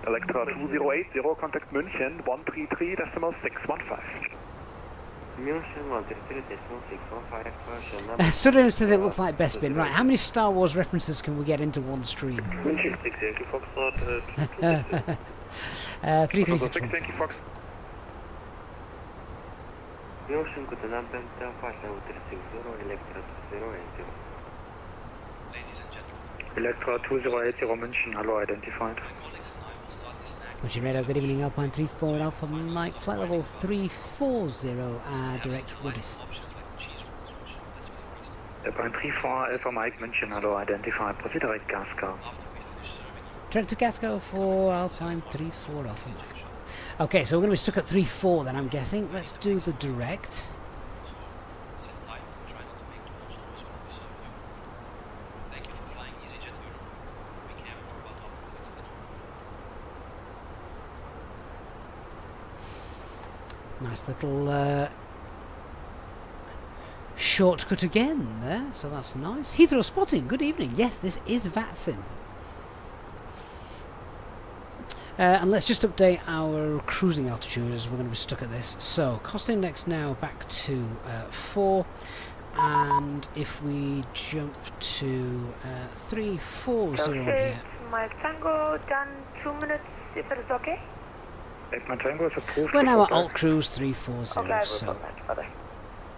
Electra 2080, contact München 133.615. München 133.615, Sudden says it looks like Best Bin. Right, how many Star Wars references can we get into one stream? München 6 Yankee Foxtrot, 336. Yankee Fox. München, guten Abend, Fahrschein 360, Electra 2080. Ladies and gentlemen, Electra 2080 München, hello, identified. my colleagues and I will start this next. München Radio, good evening, Alpine 34 Alpha Mike, flight level 340, direct Rudis. Options like cheese rolls, which, let's be honest, Alpine 34 Alpha Mike München, hello, identified. Proceed direct Gascar. after we finish serving you, Direct to Gasco for Alpine 34 Alpha Mike. Okay, so we're going to be stuck at 34 then, I'm guessing. Let's do the direct. so sit tight and try not to make too much noise when we serve you. Thank you for flying Easyjet Europe. We care more about our profits than our Nice little shortcut again there, so that's nice. Heathrow spotting, good evening. Yes, this is VATSIM. And let's just update our cruising altitude as we're going to be stuck at this. So, cost index now back to 4. And if we jump to 340 here. Mike Tango, done 2 minutes, if it is okay? Ekman Tango is approved. We're now at alt cruise 340, Okay, I will so put that. Bye-bye.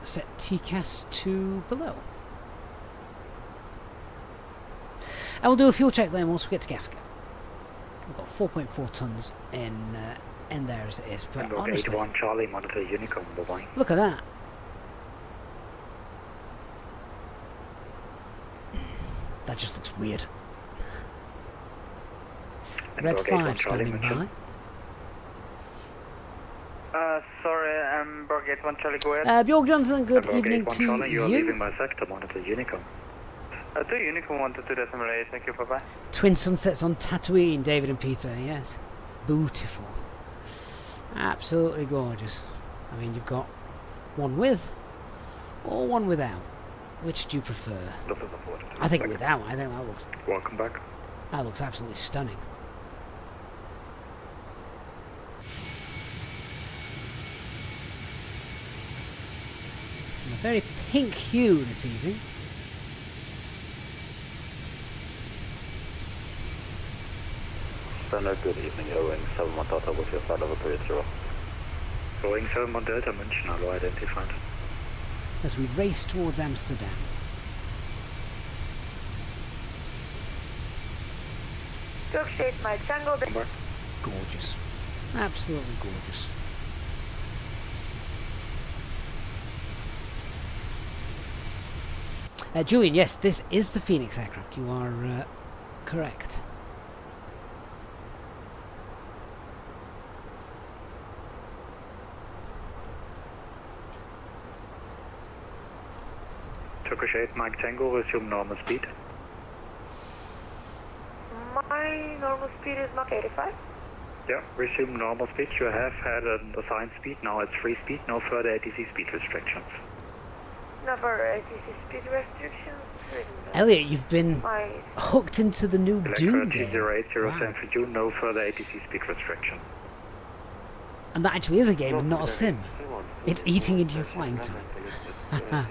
set TCAS to below. And we'll do a fuel check then once we get to Gasco. We've got 4.4 tons in there as it is, but Hamburg honestly, 81 Charlie, monitor Unicom, bye-bye. look at that. That just looks weird. Red Hamburg 81 5 Charlie, standing München. by. Sorry, Hamburg 81 Charlie, go ahead. Bjorg Johnson, good Hamburg evening 81 to Charlie, you are you. leaving my sector, monitor Unicom. To Unicom 122.8, thank you, bye-bye. Twin sunsets on Tatooine, David and Peter, yes. Beautiful. Absolutely gorgeous. I mean, you've got one with or one without. Which do you prefer? I think without. I think Welcome back. that looks absolutely stunning. And a very pink hue this evening. Standard, good evening, Boeing 71 Delta with your flight level 30. Boeing 71 Delta München, hello, identified. As we race towards Amsterdam. Turk State, Mike Tango, Gorgeous. Absolutely gorgeous. Julian, yes, this is the Fenix aircraft. You are correct. Turkish 8 Mike Tango, resume normal speed. my normal speed is Mach 85. Yeah, resume normal speed. You have had an assigned speed, now it's free speed, no further ATC speed restrictions. Never ATC speed restrictions. Elliot, you've been hooked into the new Doom game. 0807 Wow. for you, no further ATC speed restriction. And that actually is a game and not a sim. It's eating into your flying time.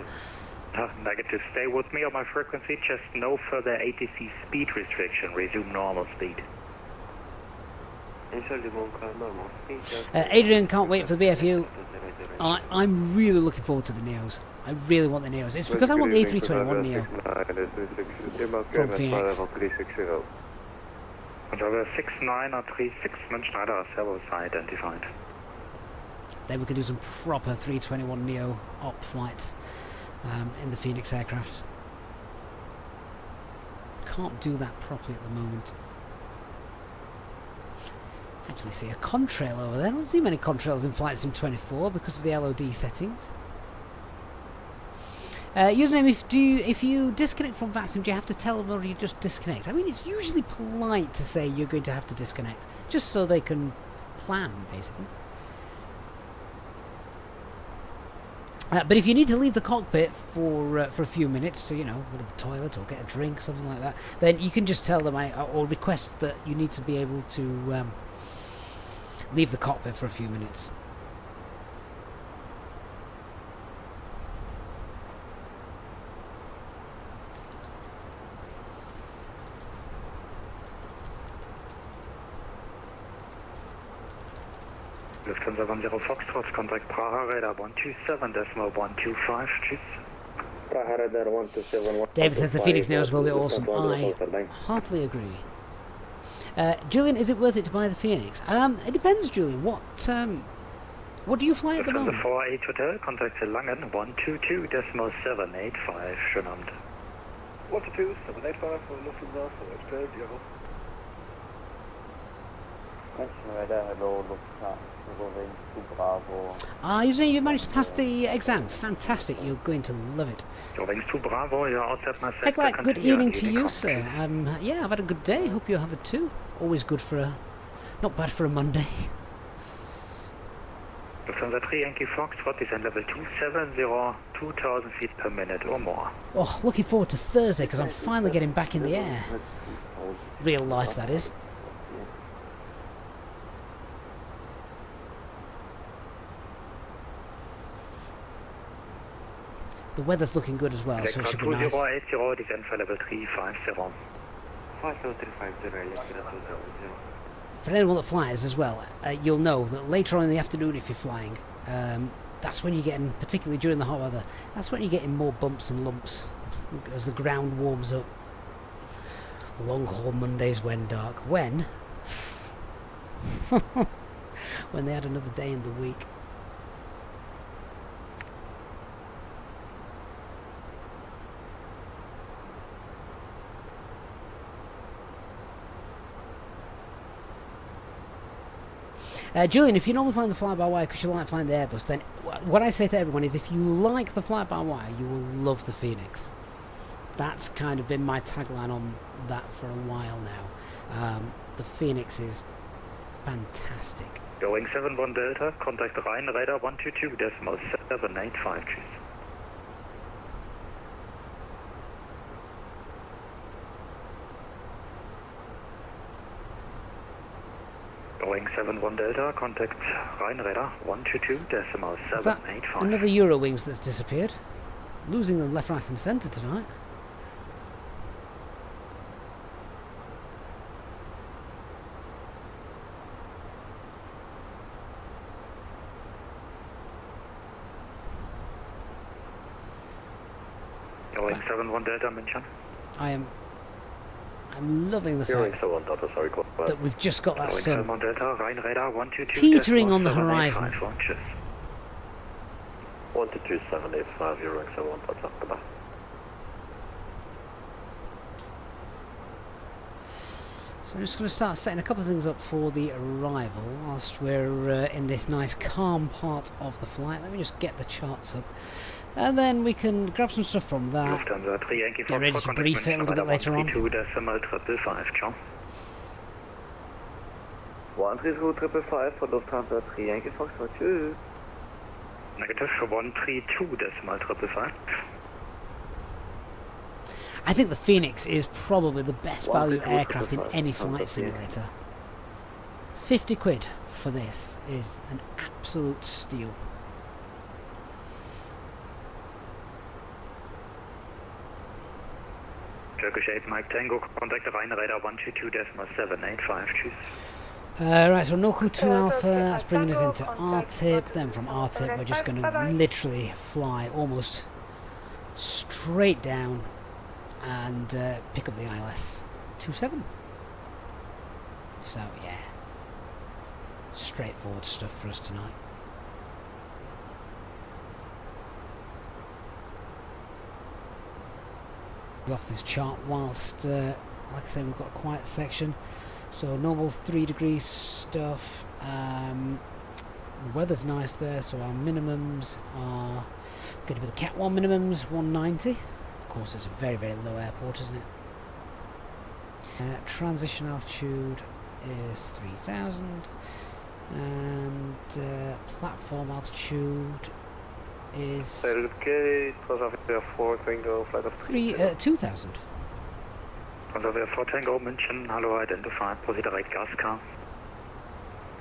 Negative. Stay with me on my frequency, just no further ATC speed restriction. Resume normal speed. Adrian can't wait for the BFU. I'm really looking forward to the Neos. I really want the Neos. It's because I want the A321 Neo from Phoenix. Driver 69 or 36 Schneider Servos identified. Then we can do some proper 321 Neo op flights in the Phoenix aircraft. Can't do that properly at the moment. Actually see a contrail over there. I don't see many contrails in Flight Sim 24 because of the LOD settings. Username, if you disconnect from VATSIM, do you have to tell them or you just disconnect? I mean, it's usually polite to say you're going to have to disconnect, just so they can plan, basically. But if you need to leave the cockpit for a few minutes to, you know, go to the toilet or get a drink, something like that, then you can just tell them or request that you need to be able to leave the cockpit for a few minutes. Lufthansa 10 Foxtrot, contact Praha radar 127.125, cheers. Praha radar 127. David says the Phoenix Neos will be awesome. I heartily agree. Julian, is it worth it to buy the Phoenix? It depends, Julian. What do you fly at the moment? Lufthansa 48 Hotel, contact Langen 122.785, schönen Abend. 122.785 from Lufthansa 48 Hotel, Euro. Username, you managed to pass the exam. Fantastic, you're going to love it. Heck, good evening to you, sir. Yeah, I've had a good day. Hope you have it too. Always good for not bad for a Monday. Lufthansa 3 Yankee Foxtrot, descent level 270, 2,000 feet per minute or more. Oh, looking forward to Thursday because I'm finally getting back in the air. Real life, that is. The weather's looking good as well, so it should be nice. 2080, descent for level 350. For anyone that flies as well, you'll know that later on in the afternoon if you're flying, that's when you're getting, particularly during the hot weather, that's when you're getting more bumps and lumps as the ground warms up. Long haul Mondays when dark. When? When they had another day in the week. Julian, if you're normally flying the fly-by-wire because you like flying the Airbus, then what I say to everyone is if you like the fly-by-wire, you will love the Phoenix. That's kind of been my tagline on that for a while now. The Phoenix is fantastic. Going 71 Delta, contact Rhein radar 122.785, cheers. Going 71 Delta, contact Rhein radar 122.785. Is that another Eurowings that's disappeared? Losing them left, right and centre tonight. Going 71 Delta, München. I'm loving the fact that we've just got that sun teetering on the horizon. 12785, Euro 71, goodbye. So I'm just going to start setting a couple of things up for the arrival whilst we're in this nice calm part of the flight. Let me just get the charts up. And then we can grab some stuff from that. Get ready to brief it a little bit later on. 132.555, for Lufthansa 3 Yankee Foxtrot, tschüss. Negative for 132.555. I think the Phoenix is probably the best value aircraft in any flight simulator. 50 quid for this is an absolute steal. Turkish 8 Mike Tango, contact Rhein radar 122.785, cheers. Right, so Norco 2 Alpha, that's bringing us into R-tip. Then from R-tip we're just going to literally fly almost straight down and pick up the ILS 27. So yeah, straightforward stuff for us tonight. Off this chart whilst like I say, we've got a quiet section, so normal 3 degrees stuff. The weather's nice there, so our minimums are Going to be the Cat 1 minimums, 190. Of course, it's a very, very low airport, isn't it? Transition altitude is 3,000. And platform altitude is 2,000. Conservator 4 Tango München, hallo, identify, proceed direct gas car.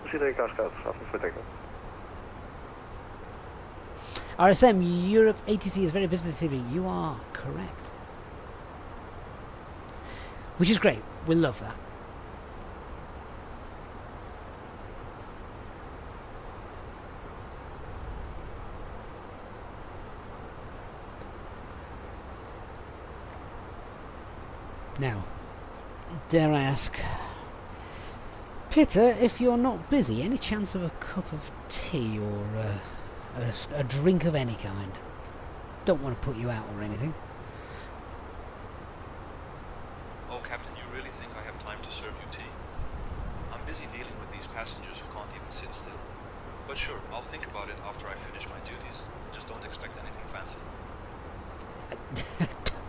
Proceed direct gas car, for takeoff. RSM, Europe ATC is very business heavy. You are correct. Which is great. We love that. Now, dare I ask, Peter, if you're not busy, any chance of a cup of tea or a drink of any kind? Don't want to put you out or anything. Oh, Captain, you really think I have time to serve you tea? I'm busy dealing with these passengers who can't even sit still. But sure, I'll think about it after I finish my duties. Just don't expect anything fancy.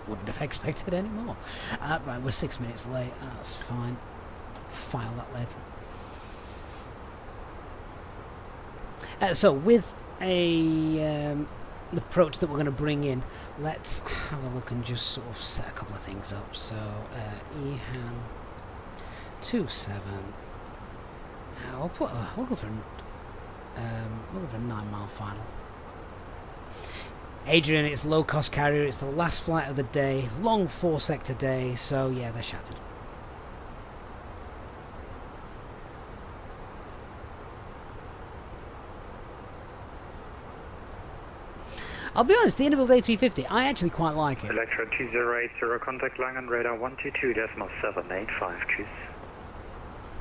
Wouldn't have expected any more. Right, we're 6 minutes late. That's fine. File that later. So with the approach that we're going to bring in, let's have a look and just sort of set a couple of things up. So EHAM 27. We'll go for a 9-mile final. Adrian, it's low-cost carrier. It's the last flight of the day. Long 4-sector day. So yeah, they're shattered. I'll be honest, the Innobuild A350, I actually quite like it. Electro 2080, contact Langen, radar 122.785, cheers.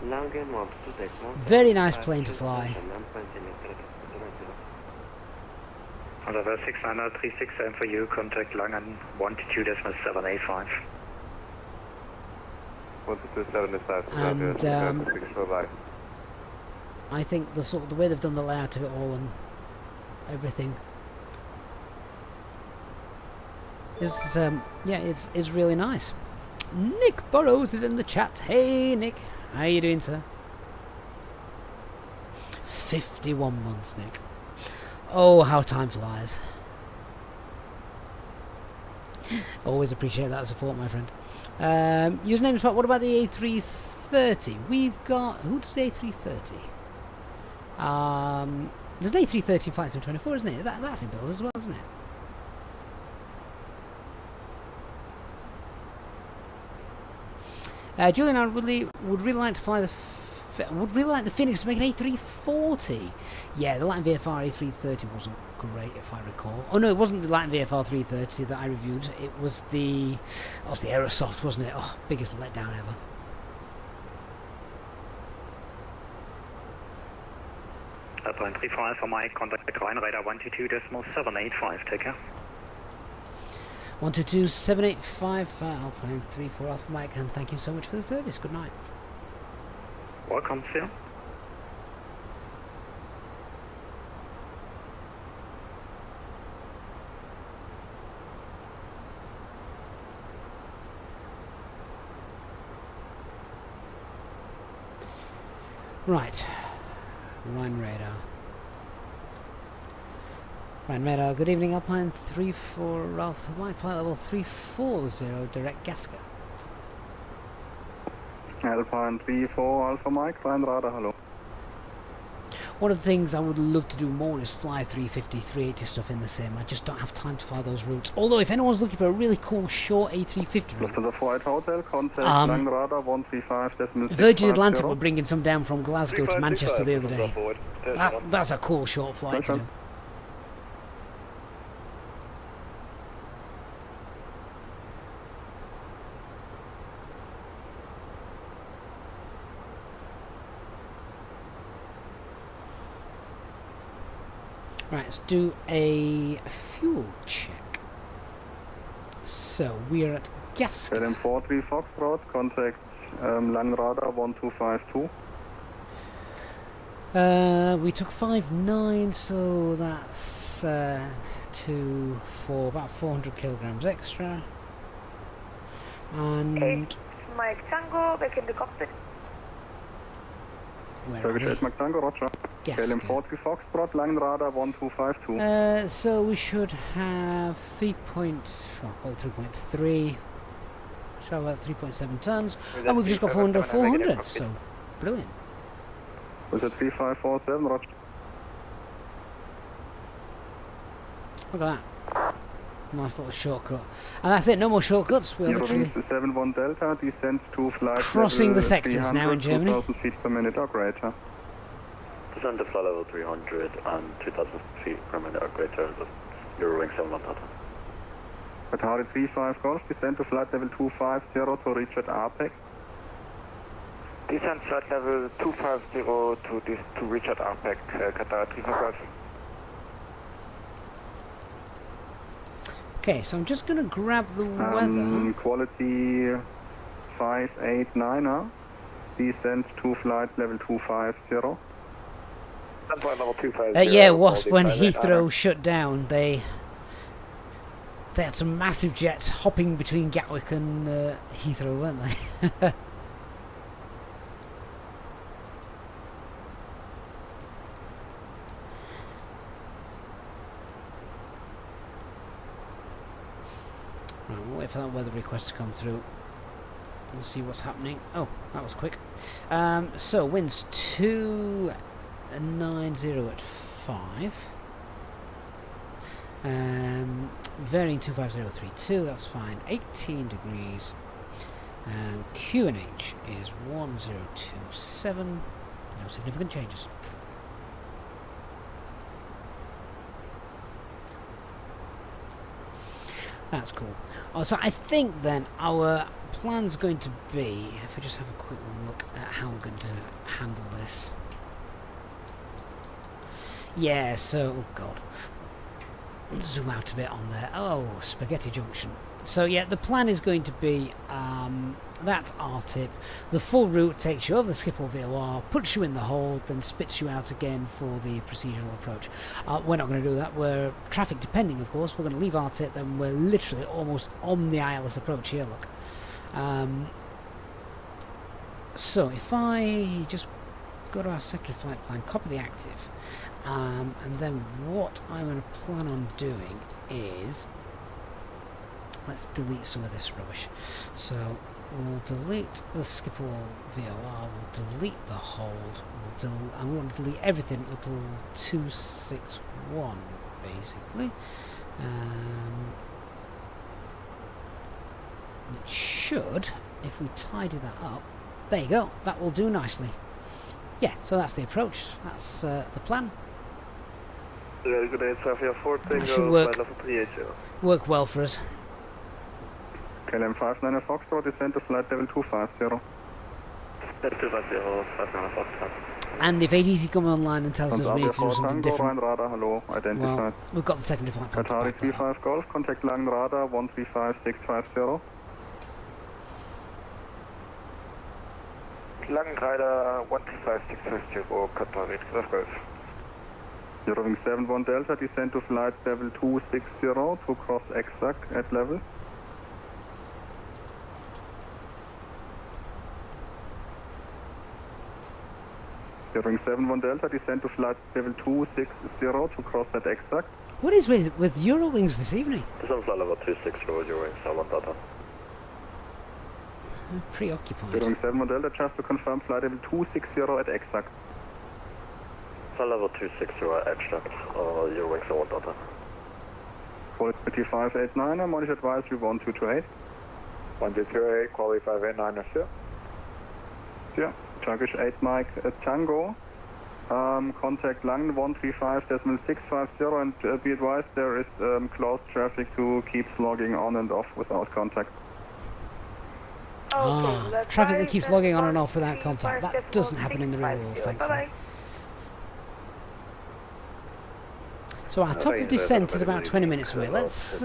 Langen 122. Very nice plane to fly. Conservator 69367 for you, contact Langen 122.785. 122.785. And I think the way they've done the layout of it all and everything is it's really nice. Nick Burrows is in the chat. Hey Nick, how you doing, sir? 51 months, Nick. Oh, how time flies. Always appreciate that support, my friend. Username spot. What about the A330? We've got, who does the A330? There's an A330 Flight Sim 24, isn't it? That's in build as well, isn't it? Julian, I would really like to fly the Fenix to make an A340. Yeah, the Latin VFR A330 wasn't great, if I recall. Oh no, it wasn't the Latin VFR 330 that I reviewed. It was the Aerosoft, wasn't it? Oh, biggest letdown ever. Alpine 35 for Mike, contact Rhine, radar 122.785, take care. 122.785, Alpine 34 Alpha Mike, and thank you so much for the service. Good night. Welcome, sir. Right. Rhine radar. Rhine radar, good evening, Alpine 34 Alpha Mike, flight level 340, direct Gasca. Alpine 34 Alpha Mike, Rhine radar, hello. One of the things I would love to do more is fly 350, 380 stuff in the sim. I just don't have time to fly those routes. Although if anyone's looking for a really cool short A350 route, Virgin Atlantic were bringing some down from Glasgow to Manchester the other day. That's a cool short flight to do. Right, let's do a fuel check. So we're at Gasca. LM43 Foxtrot, contact Langradar 1252. We took 5-9, so that's 2, 4, about 400 kilograms extra. And Okay, Mike Tango, back in the cockpit. where are Turkish we? 8 Mike Tango, roger. Yes, KLM good. 40 Foxtrot, line radar 1252. So we should have 3.3. Should have about 3.7 tons, and we've just got 400, so brilliant. Was it 3547, roger. Look at that. Nice little shortcut. And that's it, no more shortcuts. We're literally 71 Delta, descent to flight crossing level the sectors now in 300, Germany. 2000 feet per minute or greater. Descend to flight level 300 and 2000 feet per minute or greater. Eurowing 71 Delta. Qatari 35 Golf, descend to flight level 250 to reach at APEC. Descend flight level 250 to reach at APEC, Qatar 35 Golf. Okay, so I'm just going to grab the weather. Quality 589, descend to flight level 250. Descend flight level 250. Yeah, Wasp, when Heathrow shut down, they had some massive jets hopping between Gatwick and Heathrow, weren't they? Right, we'll wait for that weather request to come through. We'll see what's happening. Oh, that was quick. So, winds 290 at 5. Varying 25032, that's fine. 18 degrees. QNH is 1027. No significant changes. That's cool. Oh, so I think then our plan's going to be, if we just have a quick look at how we're going to handle this. Yeah, so, oh god. Zoom out a bit on there. Oh, Spaghetti Junction. So yeah, the plan is going to be, that's RTIP. The full route takes you over the Schiphol VOR, puts you in the hold, then spits you out again for the procedural approach. We're not going to do that. We're traffic depending, of course. We're going to leave RTIP, then we're literally almost on the ILS approach here, look. So if I just go to our sector flight plan, copy the active, and then what I'm going to plan on doing is, let's delete some of this rubbish. So we'll delete the Schiphol VOR, we'll delete the hold, I'm going to delete everything until 261 basically. It should, if we tidy that up, there you go, that will do nicely. Yeah, so that's the approach, that's the plan. That should work well for us. KLM 59 Foxtrot, descend to flight level 250. And if ATC comes online and tells us we need to do something different, radar, hello, identified. well, we've got the secondary flight plan to Qatari back that up. 35 Golf, contact line radar 135650. Langrider 135650, Qatari 35 Golf. Eurowing 71 Delta, descend to flight level 260 to cross exact at level. Eurowing 71 Delta, descend to flight level 260 to cross at exact. What is with Eurowings this evening? Descend flight level 260, Eurowing 71 Delta. I'm preoccupied. Eurowing 71 Delta, just to confirm flight level 260 at exact. Flight level 260 extra, Eurowing 71 Delta. Quality 589, monitor advisory 1228. 1228, quality 589, sir. Yeah, Turkish 8 Mike Tango. Contact Langen 135.650 and be advised there is closed traffic to keep logging on and off without contact. Traffic that keeps logging on and off without contact. That doesn't happen in the real world, thankfully. So our top of descent is about 20 minutes away. Let's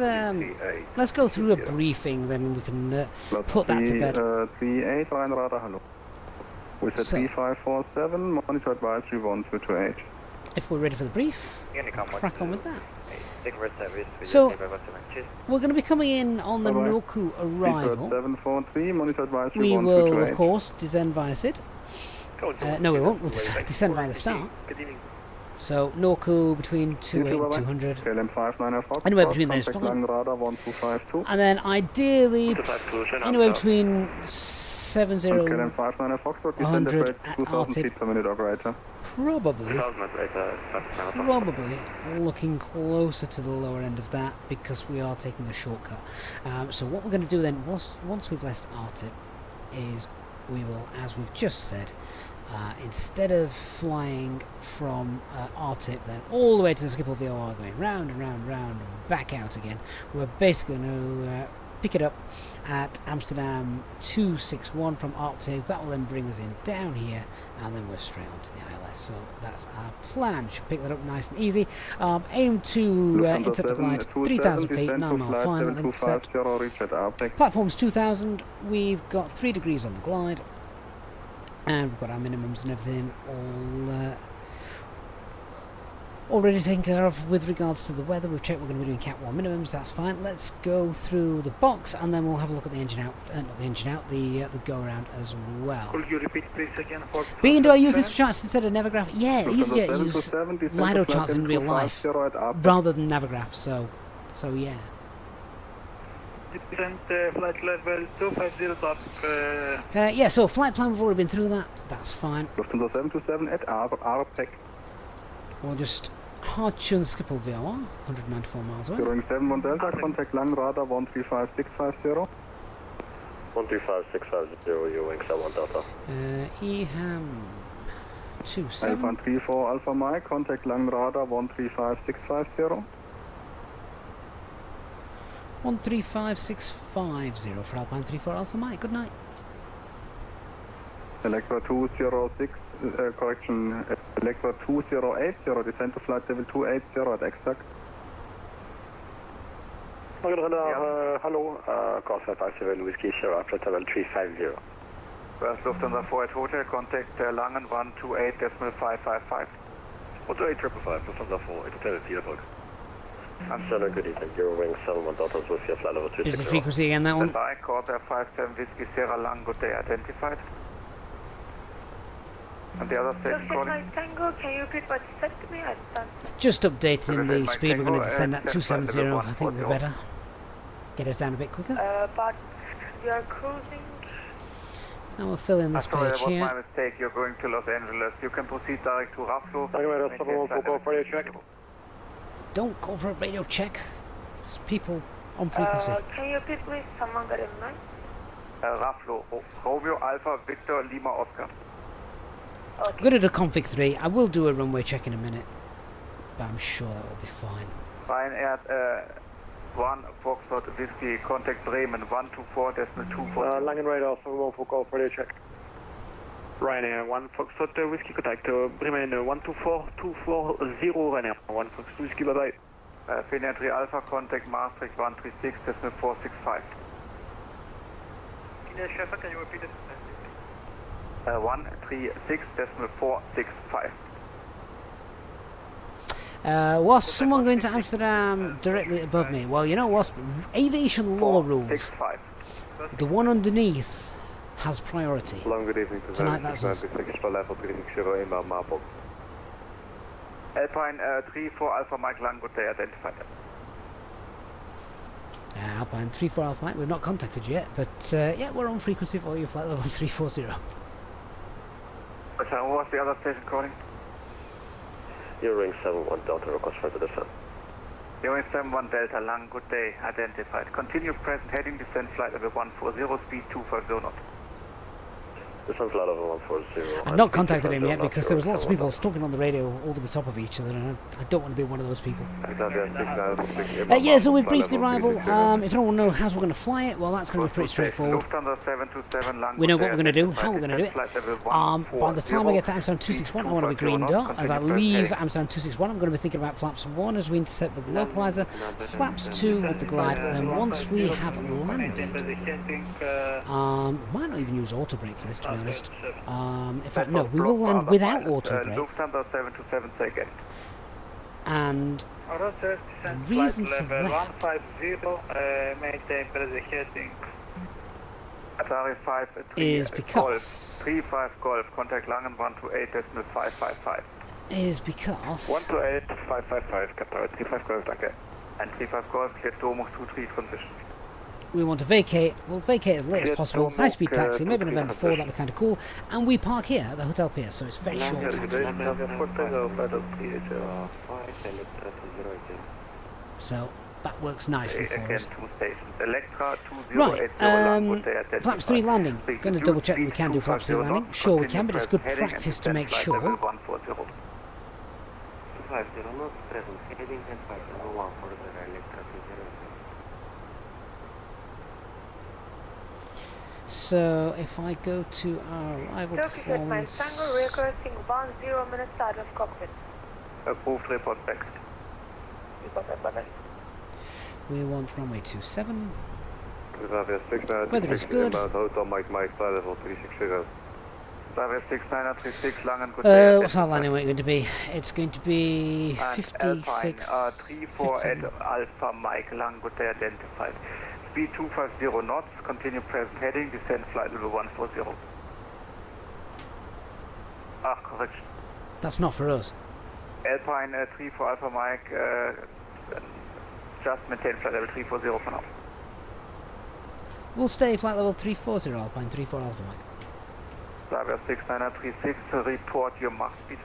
go through a briefing, then we can put that to bed. 38 line radar, hello. With a 3547, monitor advisory 1228. if we're ready for the brief, crack on with that. So, So, we're going to be coming in on the Alright. Norku arrival. 743, monitor advisory We will, 1228. of course, descend via SID. No, we won't. We'll descend via the start. Good evening. So, Norku between 28 and 200. KLM 59 Fox. Anywhere between those Contact fine. Lang radar 1252. And then, ideally, anywhere between 70, KLM 59 Fox, descend 100 at at 2000 feet RTIP. per minute, operator. probably looking closer to the lower end of that because we are taking a shortcut. So what we're going to do then, once we've left RTIP, is we will, as we've just said, instead of flying from RTIP then all the way to the Schiphol VOR, going round and round and round and back out again, we're basically going to pick it up at Amsterdam 261 from RTIP. That will then bring us in down here, and then we're straight onto the ILS. So that's our plan. Should pick that up nice and easy. Aim to intercept the glide 3,000 feet, 9 mile final intercept. Platform's 2,000. We've got 3 degrees on the glide, and we've got our minimums and everything all ready taken care of with regards to the weather. We've checked we're going to be doing Cat 1 minimums, that's fine. Let's go through the box and then we'll have a look at the engine out, not the engine out, the go around as well. Could you repeat please again? For Being, do I use this for charts instead of Navigraph? Yeah, Easyjet use LiDAR charts in real life rather than Navigraph, so yeah. Descent flight level 250 top. Yeah, so flight plan, we've already been through that, that's fine. Lufthansa 727 at RPEC. We'll just hard tune Schiphol VOR, 194 miles away. During 71 Delta, contact Lang radar 135650. 135650, you wing 71 Delta. EHAM Alpha 27. 34 Alpha Mike, contact Lang radar 135650. 135650 for Alpine 34 Alpha Mike, good night. Electra 206, correction, Electra 2080, descent to flight level 280 at exact. Hello, course 57 Whiskey Sierra, flight level 350. West Lufthansa 4 at hotel, contact Langen 128.555. 128.555, Lufthansa 4, at hotel, Salzburg. Amsterdam, good evening, Euro wing 71 Delta, with your flight level 260. Is the frequency again that one? Standby, quarter 57 Whiskey Sierra Lang, good day, identified. And the other station calling? Tango, can you repeat what you said to me? I don't. Just updating the speed, we're going to descend at 270, I think we're better. Get us down a bit quicker. But we are cruising. And we'll fill in this page That was my here. mistake, you're going to Los Angeles. You can proceed direct to Raflo. Don't go for a radio check. There's people on frequency. Can you repeat please? Someone got in mind? Raflo, Romeo Alpha Victor Lima Oscar. I'm going to do config 3. I will do a runway check in a minute, but I'm sure that will be fine. Ryanair 1 Foxtrot Whiskey, contact Bremen 124.24. Langen radar 71 for golf, radio check. Ryanair 1 Foxtrot Whiskey, contact Bremen 124.240 Ryanair 1 Foxtrot Whiskey, bye bye. Fenix Alpha, contact Maastricht 136.465. Can you repeat it? 136.465. Was someone going to Amsterdam directly above me? Well, you know what? Aviation law rules. 465. The one underneath has priority. Long good evening, Tonight that's us. Alpine 34 Alpha Mike Lang, good day, identified. Alpine 34 Alpha Mike, we've not contacted you yet, but yeah, we're on frequency for you, flight level 340. What was the other station calling? Euro 71 Delta, request for the descent. Euro 71 Delta Lang, good day, identified. Continue present heading, descent flight level 140, speed 250 knots. Descent flight level 140. I've not contacted him yet because there was lots of people talking on the radio over the top of each other, and I don't want to be one of those people. Yeah, so we've briefed the arrival. If anyone knows how we're going to fly it, well, that's going to be pretty straightforward. We know what we're going to do, how we're going to do it. By the time I get to Amsterdam 261, I want to be green dot. As I leave Amsterdam 261, I'm going to be thinking about flaps 1 as we intercept the localizer, flaps 2 with the glide, and then once we have landed, might not even use auto brake for this. be honest. In fact, no, we will land without auto brake. Lufthansa 727 second. And Roger, the descent reason flight for level that 150, maintain present heading. Atari 5 is Golf, because 35 Golf, contact Langen 128.555. is because 128.555, Qatar 35 Golf, danke. And 35 Golf, clear Domus 23 transition. we want to vacate. We'll vacate as late as Clear possible. Domus, High-speed taxi, maybe 23 November 4. That'd transition. be kind of cool. And we park here at the Hotel Pier, so it's very short taxi. So that works nicely for Again, us. 2 stations. Electra 2080 Right, flaps 3 landing. Going to double check that we can do flaps 3 landing. Sure we can, but it's good practice to make sure. 140. 250 knots, present heading and 501 for the Electra 208. So if I go to our arrival Turkish Airlines Tango, performance, requesting 10 minutes start of cockpit. Approved, report back. we want runway 27. Weather Weather is good. Hotel Mike flight level 360. Xavier 6936 Langen, good day. What's our landing weight going to be? It's going to be And 56. Alpine 34 at 57. Alpha Mike, Langen, good day, identified. Speed 250 knots, continue present heading, descend flight level 140. Ah, correction. That's not for us. Alpine 34 Alpha Mike, just maintain flight level 340 for now. We'll stay flight level 340 Alpine 34 Alpha Mike. Xavier 6936, report your Mach speed.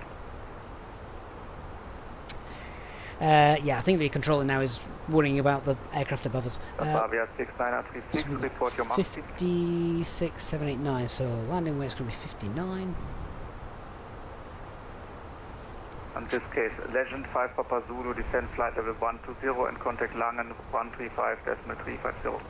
Yeah, I think the controller now is worrying about the aircraft above us. Xavier 6936, So we've report your got Mach speed. 56,789, so landing weight's going to be 59. In this case, Legend 5 Papa Zulu, descend flight level 120 and contact Langen 135.350.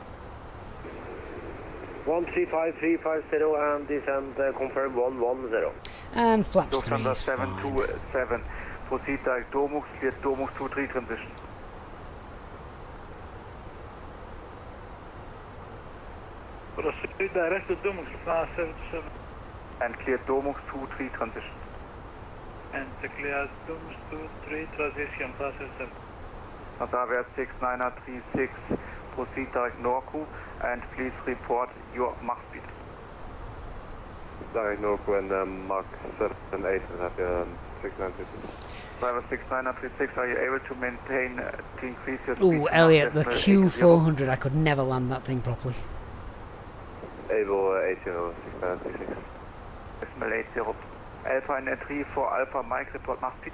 135350 and descend confirm 110. And flaps 3 Lufthansa is fine. 727, proceed direct Domus, clear Domus 23 transition. Proceed direct to Domus, Lufthansa 727. And clear Domus 23 transition. And clear Domus 23 transition, process 7. Xavier 6936, proceed direct Norku and please report your Mach speed. Direct Norco and Mach 78 and have 6936. Driver 6936, are you able to maintain, to increase your speed? Ooh, to Elliot, the Mach decimal 80? Q400, I could never land that thing properly. Able 80 6936. Decimal 80. Alpine 3 for Alpha Mike, report Mach speed.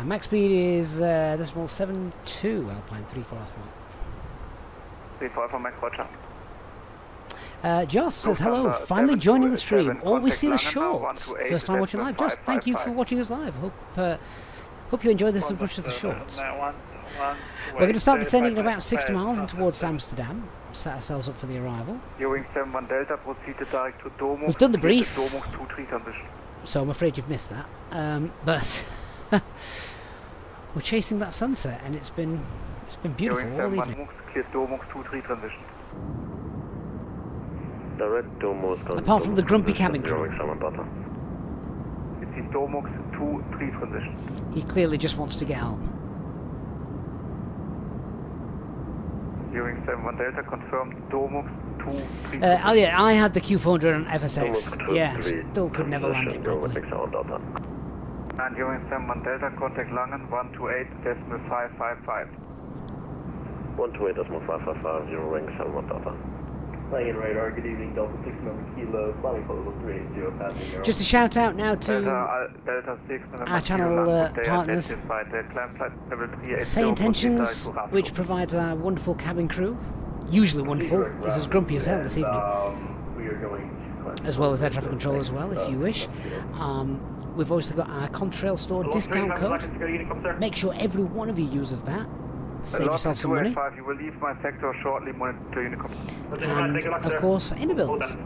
Max speed is decimal 72 Alpine 34 Alpha Mike. 3 for Alpha Mike, roger. Joss says hello, Lufthansa finally joining the 727, stream. Always see the contact Langen now, shorts. 128, First time watching live. Joss, thank you for 555. watching us live. Hope you enjoyed this as much as the shorts. We're going to start descending at about 60 miles and towards Amsterdam. Set ourselves up for the arrival. Ewing 71 Delta, proceed direct to Domus. We've done the clear brief. Domus 23 transition. So I'm afraid you've missed that. But we're chasing that sunset and it's been beautiful Ewing all 71 evening. clear Domus 23 transition. Direct Domus. Apart from the grumpy cabin crew. It's the Domus 23 transition. He clearly just wants to get home. Ewing 71 Delta, confirmed Domus 23 Elliot, I had the Q400 on FSX. Yeah, still could never land it properly. And Ewing 71 Delta, contact Langen 128.555. 128.555, 0 ring 71 Delta. Langen radar, good evening, Delta 6 number kilo, flying level 380, passing. Just a shout out now to Delta 6 our channel partners, Say Intentions, which provides our wonderful cabin crew. Usually wonderful, is as grumpy as hell this evening. We are going to As well as air traffic control as well, if you wish. We've also got our Contrail Store discount code. Make sure every one of you uses that. Save yourself some money. You will leave my sector shortly, monitor Unicom. And of course, inner builds.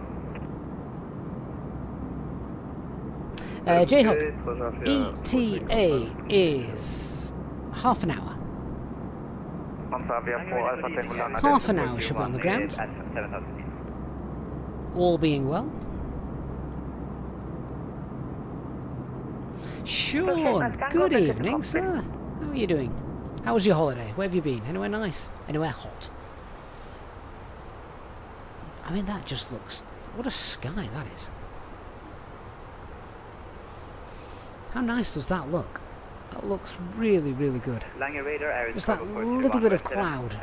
Jayhawk, ETA is half an hour. Half an hour should be on the ground. all being well. Sean, good evening, sir. How are you doing? How was your holiday? Where have you been? Anywhere nice? Anywhere hot? I mean, that just looks... What a sky that is. How nice does that look? That looks really, really good. Just that little bit of cloud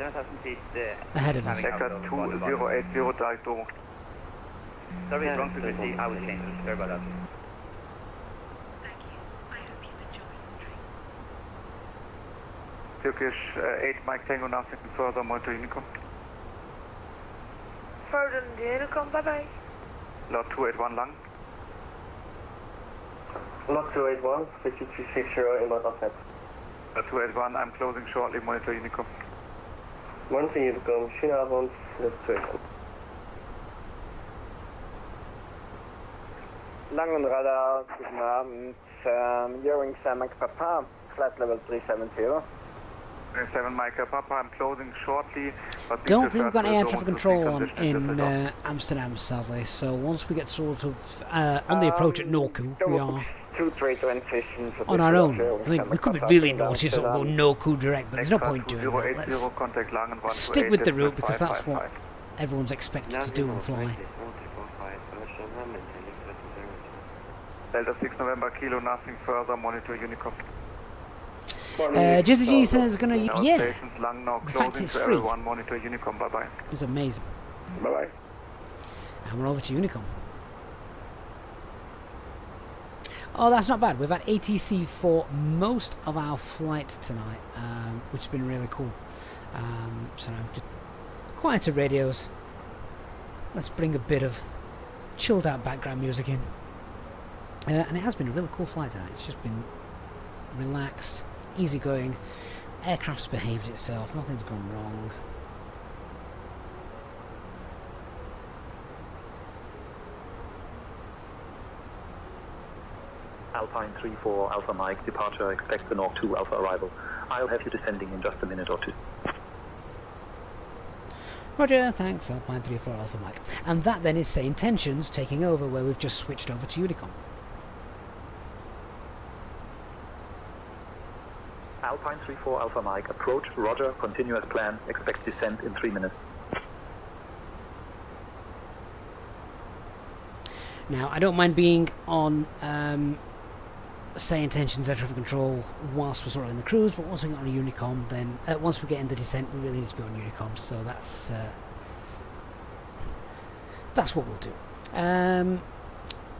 ahead of us. Sector 2080 direct over. Sorry, wrong frequency. I was changed. Sorry about that. Turkish 8 Mike Tango, nothing further, monitor Unicom. Further than the Unicom, bye bye. Lot 281 lang. Lot 281, 5360 inbound offset. Lot 281, I'm closing shortly, monitor Unicom. Monitor Unicom, schönen Abend, Lot 281. Langenradar, guten Abend, Ewing Samak Papa, flight level 370. 7 Mike Papa, I'm closing shortly. Don't think we've got air traffic control on in Amsterdam, sadly. So once we get sort of on the approach at Norku, we are on our own. I mean, we could be really naughty, sort of go Norku direct, but there's no point doing that. Let's stick with the route because that's what everyone's expected to do and fly. Delta 6 November Kilo, nothing further, monitor Unicom. Jizzy G says gonna yeah. The fact it's free. Monitor Unicom, bye bye. It's amazing. Bye bye. And we're over to Unicom. Oh, that's not bad. We've had ATC for most of our flight tonight, which has been really cool. So now just quieter radios. Let's bring a bit of chilled out background music in. And it has been a really cool flight tonight. It's just been relaxed, easygoing. Aircraft's behaved itself. Nothing's gone wrong. Alpine 34 Alpha Mike, departure, expect the North 2 Alpha arrival. I'll have you descending in just a minute or two. Roger, thanks, Alpine 34 Alpha Mike. And that then is Say Intentions taking over where we've just switched over to Unicom. Alpine 34 Alpha Mike, approach, roger, continue as planned, expect descent in 3 minutes. Now, I don't mind being on Say Intentions air traffic control whilst we're sort of in the cruise, but once we get on a Unicom, then once we get in the descent, we really need to be on Unicom, so that's what we'll do.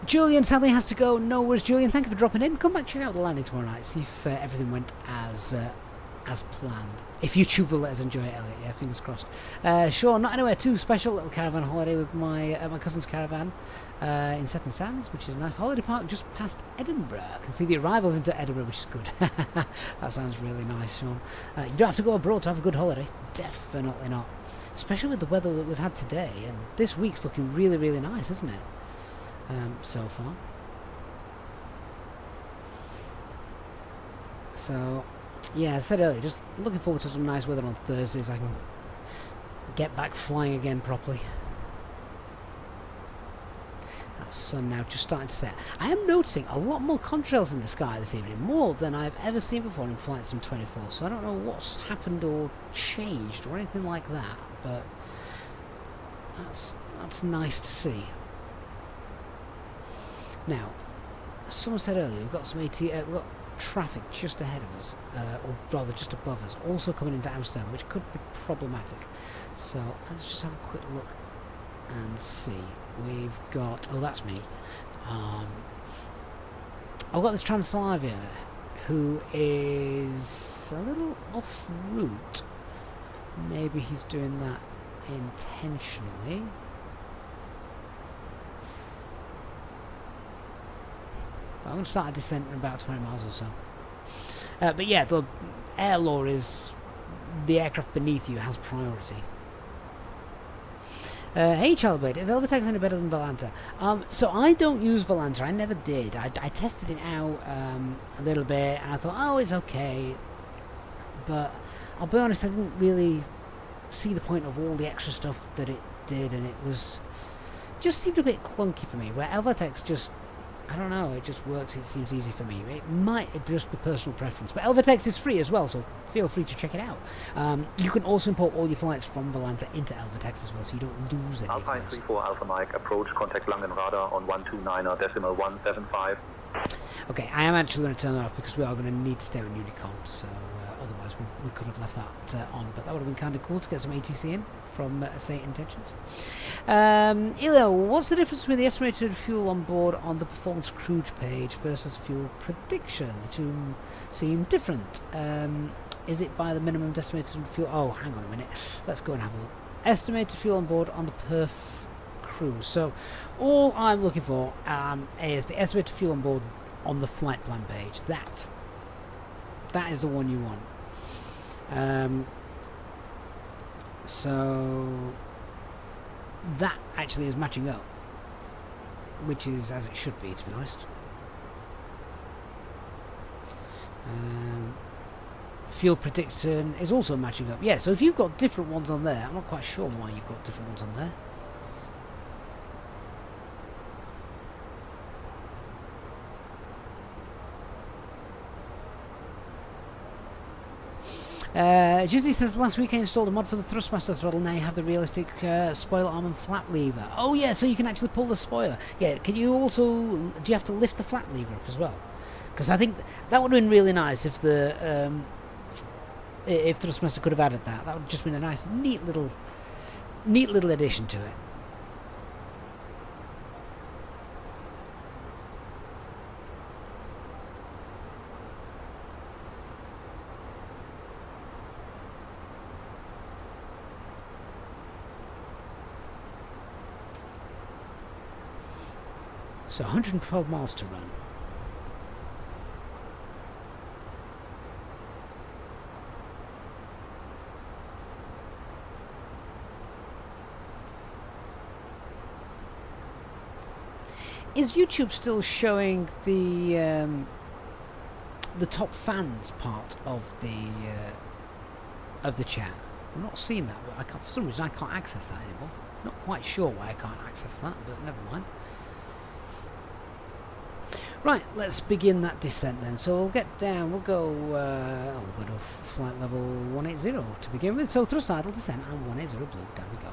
Julian sadly has to go. No worries, Julian. Thank you for dropping in. Come back, check out the landing tomorrow night. See if everything went as planned. If YouTube will let us enjoy it, Elliot. Yeah, fingers crossed. Sure, not anywhere too special. Little caravan holiday with my cousin's caravan in Seton Sands, which is a nice holiday park just past Edinburgh. I can see the arrivals into Edinburgh, which is good. That sounds really nice, Sean. You don't have to go abroad to have a good holiday. Definitely not. Especially with the weather that we've had today. And this week's looking really, really nice, isn't it? So far. So, yeah, as I said earlier, just looking forward to some nice weather on Thursdays. I can get back flying again properly. That sun now just starting to set. I am noticing a lot more contrails in the sky this evening, more than I've ever seen before in Flight Sim 24. So I don't know what's happened or changed or anything like that, but that's nice to see. Now, as someone said earlier, we've got some we've got traffic just ahead of us, or rather just above us, also coming into Amsterdam, which could be problematic. So let's just have a quick look and see. We've got, oh, that's me. I've got this Translavia, who is a little off route. Maybe he's doing that intentionally. I'm going to start a descent in about 20 miles or so. But yeah, the air law is the aircraft beneath you has priority. Hey Childblade, is Elvatex any better than Volanta? So I don't use Volanta, I never did. I tested it out a little bit and I thought, oh, it's okay. But I'll be honest, I didn't really see the point of all the extra stuff that it did, and it was just seemed a bit clunky for me, where Elvatex just, I don't know, it just works, it seems easy for me. It might just be personal preference, but Elvatex is free as well, so feel free to check it out. You can also import all your flights from Volanta into Elvatex as well, so you don't lose any of Alpine those. 34 Alpha Mike, approach, contact Langen radar on 129.175. Okay, I am actually going to turn that off because we are going to need to stay on Unicom, so otherwise we could have left that on, but that would have been kind of cool to get some ATC in from Say Intentions. Elio, what's the difference between the estimated fuel on board on the performance cruise page versus fuel prediction? The two seem different. Is it by the minimum estimated fuel? Oh, hang on a minute. Let's go and have a look. Estimated fuel on board on the perf cruise. So all I'm looking for is the estimated fuel on board on the flight plan page. That is the one you want. So that actually is matching up, which is as it should be, to be honest. Fuel prediction is also matching up. Yeah, so if you've got different ones on there, I'm not quite sure why you've got different ones on there. Jizzy says last week I installed a mod for the thrustmaster throttle. Now you have the realistic spoiler arm and flap lever. Oh yeah, so you can actually pull the spoiler. Yeah, can you also, do you have to lift the flap lever up as well? Because I think that would have been really nice if the if thrustmaster could have added that. That would have just been a nice, neat little addition to it. So 112 miles to run. Is YouTube still showing the top fans part of the chat? I'm not seeing that. I can't, for some reason I can't access that anymore. Not quite sure why I can't access that, but never mind. Right, let's begin that descent then. So we'll get down, we'll go to flight level 180 to begin with. So thrust idle descent and 180 blue, down we go.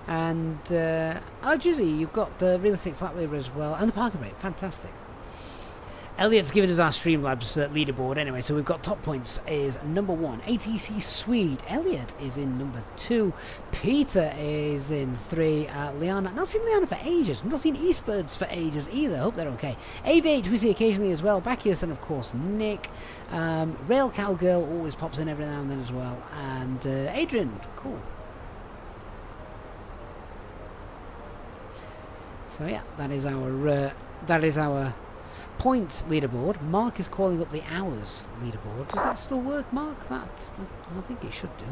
And, oh Jizzy, you've got the realistic flat lever as well, and the parking brake, fantastic. Elliot's given us our Streamlabs leaderboard anyway, so we've got top points is number 1, ATC Swede. Elliot is in number 2. Peter is in 3. Liana, not seen Liana for ages. Not seen Eastbirds for ages either. Hope they're okay. AV8 we see occasionally as well. Bacchius and of course Nick. Rail Cowgirl always pops in every now and then as well. And Adrian, cool. So yeah, that is our points leaderboard. Mark is calling up the hours leaderboard. Does that still work, Mark? I think it should do.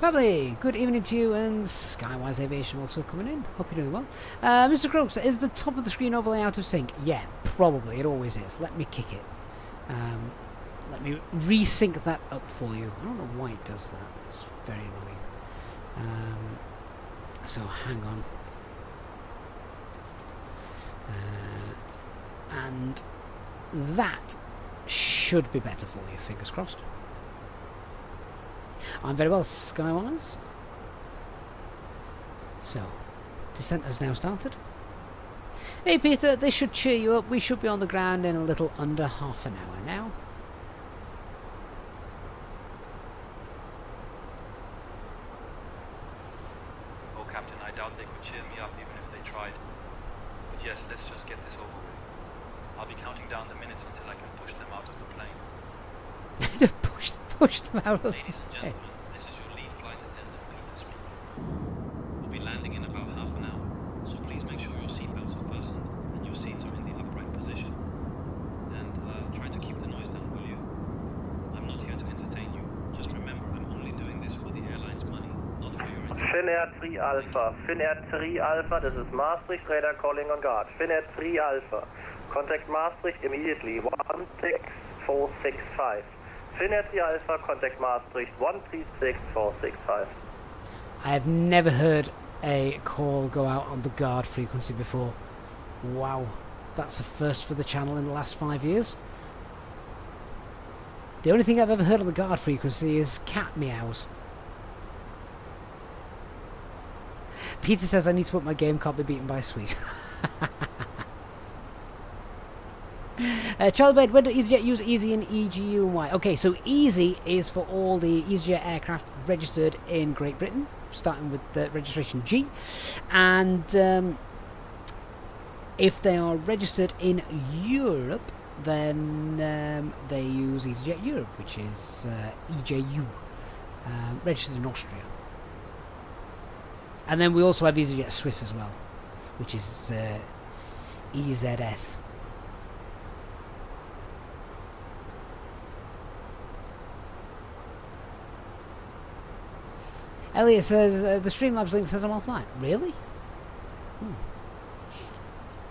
Probably. Good evening to you, and Skywise Aviation also coming in. Hope you're doing well. Mr. Crooks, is the top of the screen overlay out of sync? Yeah, probably. It always is. Let me kick it. Let me resync that up for you. I don't know why it does that. It's very annoying. So hang on. And that should be better for you. Fingers crossed. I'm very well, Skywise. So, descent has now started. Hey Peter, this should cheer you up. We should be on the ground in a little under half an hour now. Oh Captain, I doubt they could cheer me up even if they tried. But yes, let's just get this over with. I'll be counting down the minutes until I can push them out of the plane. To push them out of the plane. Ladies and gentlemen, this is your lead flight attendant, Peter speaking. We'll be landing in about half an hour, so please make sure your seatbelts are fastened and your seats are in the upright position. And try to keep the noise down, will you? I'm not here to entertain you. Just remember, I'm only doing Finnair 3 Alpha. Finnair 3 Alpha, this is Maastricht, radar calling on guard. Finnair 3 Alpha. Contact Maastricht immediately, 16465. Finnair 3 Alpha, contact Maastricht, 136465. I have never heard a call go out on the guard frequency before. Wow, that's a first for the channel in the last 5 years. The only thing I've ever heard on the guard frequency is cat meows. Peter says I need to put my game, can't be beaten by sweet. Charlie Bird, when do EasyJet use Easy and EGU and why? Okay, so Easy is for all the EasyJet aircraft registered in Great Britain, starting with the registration G, and if they are registered in Europe, then they use EasyJet Europe, which is EJU, registered in Austria. And then we also have EasyJet Swiss as well, which is EZS. Elliot says, the Streamlabs link says I'm offline. Really?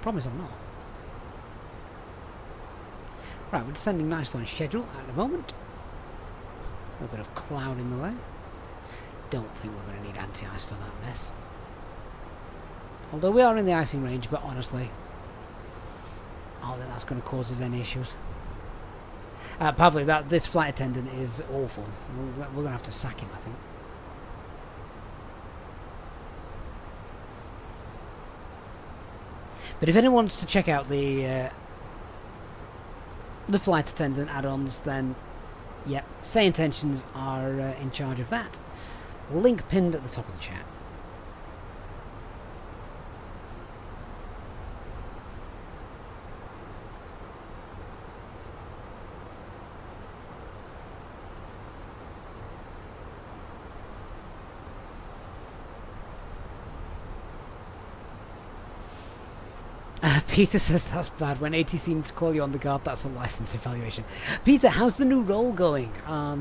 Promise I'm not. Right, we're descending nicely on schedule at the moment. A little bit of cloud in the way. Don't think we're going to need anti-ice for that mess. Although we are in the icing range, but honestly, I don't think that's going to cause us any issues. Pavli, this flight attendant is awful. We're going to have to sack him, I think. But if anyone wants to check out the flight attendant add-ons, then yep, Say Intentions are in charge of that. Link pinned at the top of the chat. Peter says that's bad. When ATC needs to call you on the guard, that's a license evaluation. Peter, how's the new role going? I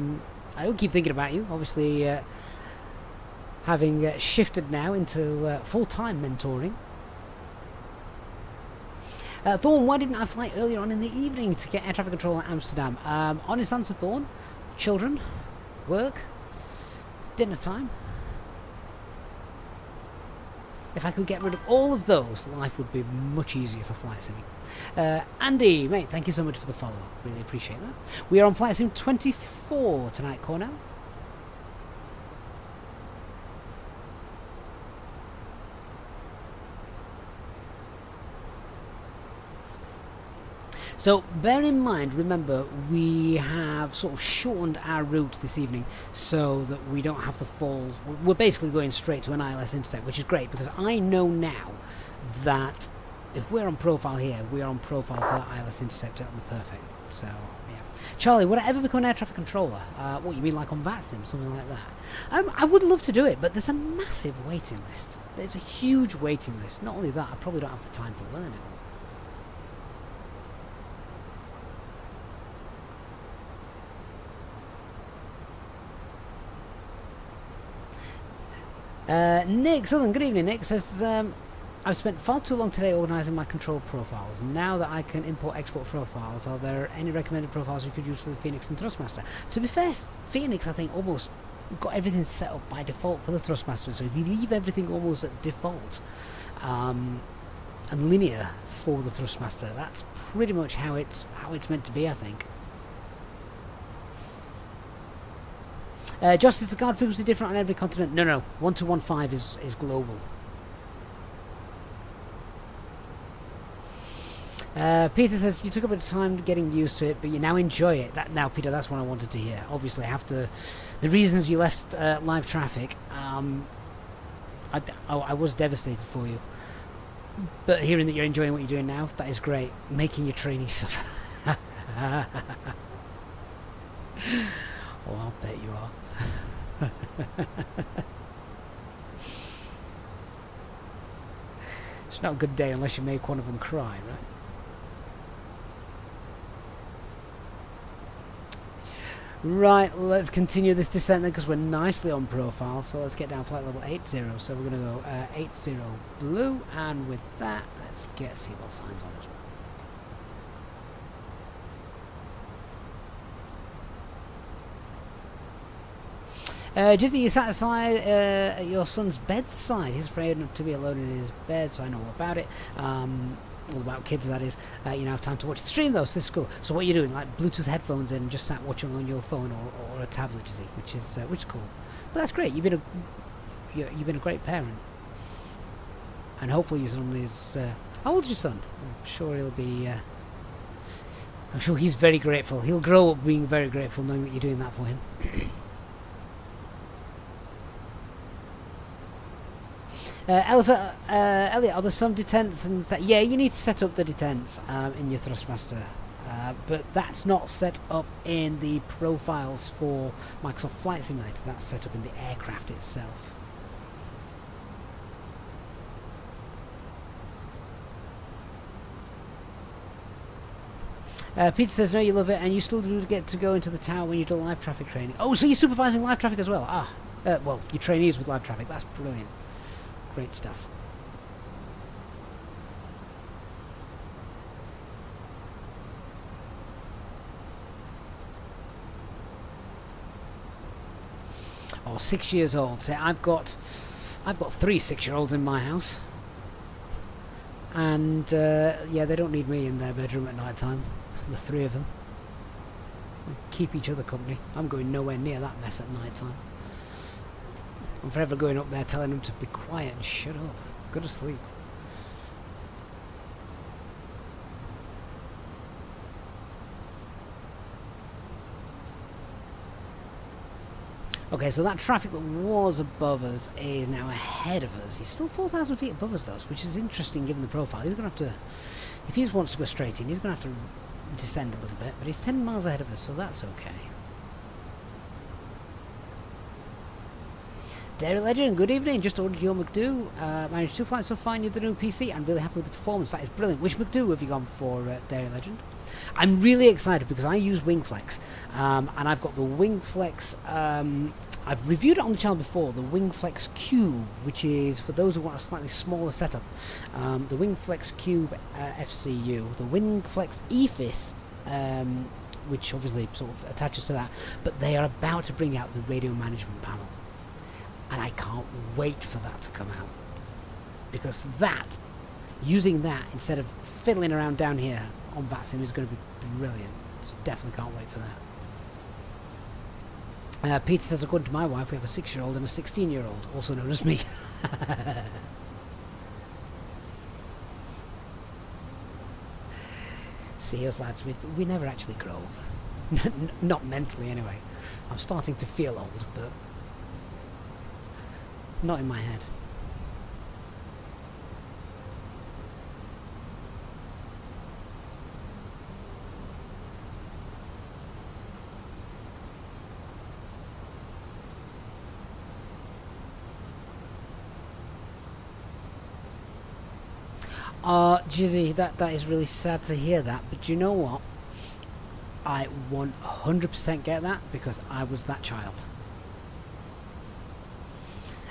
will keep thinking about you. Obviously, having shifted now into full-time mentoring. Thorn, why didn't I fly earlier on in the evening to get air traffic control at Amsterdam? Honest answer, Thorn. Children, work, dinner time. If I could get rid of all of those, life would be much easier for Flight Sim. Andy, mate, thank you so much for the follow. Really appreciate that. We are on Flight Sim 24 tonight, Cornell. So bear in mind, remember, we have sort of shortened our route this evening so that we don't have to fall. We're basically going straight to an ILS intercept, which is great because I know now that if we're on profile here, we are on profile for that ILS intercept. That'll be perfect. So yeah, Charlie, would I ever become an air traffic controller? What you mean, like on VATSIM, something like that? I would love to do it, but there's a massive waiting list. There's a huge waiting list. Not only that, I probably don't have the time to learn it. Nick Southern, good evening. Nick says, I've spent far too long today organising my control profiles. Now that I can import-export profiles, are there any recommended profiles you could use for the Fenix and Thrustmaster? To be fair, Fenix, I think, almost got everything set up by default for the Thrustmaster. So if you leave everything almost at default and linear for the Thrustmaster, that's pretty much how it's meant to be, I think. Just is the guard frequency different on every continent? No. 1215 is global. Peter says you took a bit of time getting used to it, but you now enjoy it. Now, Peter, that's what I wanted to hear. Obviously, after the reasons you left live traffic, I was devastated for you. But hearing that you're enjoying what you're doing now, that is great. Making your trainees suffer. Oh, I'll bet you are. It's not a good day unless you make one of them cry, right? Right, let's continue this descent then, because we're nicely on profile. So let's get down flight level 80. So we're going to go 80 blue, and with that, let's get seatbelt signs on as well. Jizzy, you satisfied at your son's bedside? He's afraid not to be alone in his bed, so I know all about it. All about kids, that is. You now have time to watch the stream though, so this is cool. So what are you doing? Like Bluetooth headphones in and just sat watching on your phone or a tablet, Jizzy, which is cool. But that's great. You've been a great parent, and hopefully your son is. How old's your son? I'm sure he'll be. I'm sure he's very grateful. He'll grow up being very grateful, knowing that you're doing that for him. Elliot, are there some detents and yeah, you need to set up the detents in your Thrustmaster, but that's not set up in the profiles for Microsoft Flight Simulator. That's set up in the aircraft itself. Peter says, no, you love it, and you still do get to go into the tower when you do live traffic training. Oh, so you're supervising live traffic as well? Well, your trainees with live traffic. That's brilliant. Great stuff. Oh, 6 years old. So I've got 3 6-year-olds in my house, and yeah, they don't need me in their bedroom at night time. The 3 of them keep each other company. I'm going nowhere near that mess at night time. I'm forever going up there telling them to be quiet and shut up. Go to sleep. Okay, so that traffic that was above us is now ahead of us. He's still 4,000 feet above us though, which is interesting given the profile. He's going to have to, if he wants to go straight in, he's going to have to descend a little bit, but he's 10 miles ahead of us, so that's okay. Dairy Legend, good evening. Just ordered your McDo. Managed 2 flights so far with the new PC. I'm really happy with the performance. That is brilliant. Which McDo have you gone for, Dairy Legend? I'm really excited because I use WingFlex, and I've got the WingFlex. I've reviewed it on the channel before. The WingFlex Cube, which is for those who want a slightly smaller setup. The WingFlex Cube FCU, the WingFlex EFIS, which obviously sort of attaches to that. But they are about to bring out the radio management panel. And I can't wait for that to come out, because that, using that instead of fiddling around down here on VATSIM is going to be brilliant. So definitely can't wait for that. Peter says, according to my wife, we have a 6-year-old and a 16-year-old, also known as me. See us, lads, we never actually grow. Not mentally, anyway. I'm starting to feel old, but not in my head. Jizzy, that is really sad to hear that, but you know what? I 100% get that, because I was that child.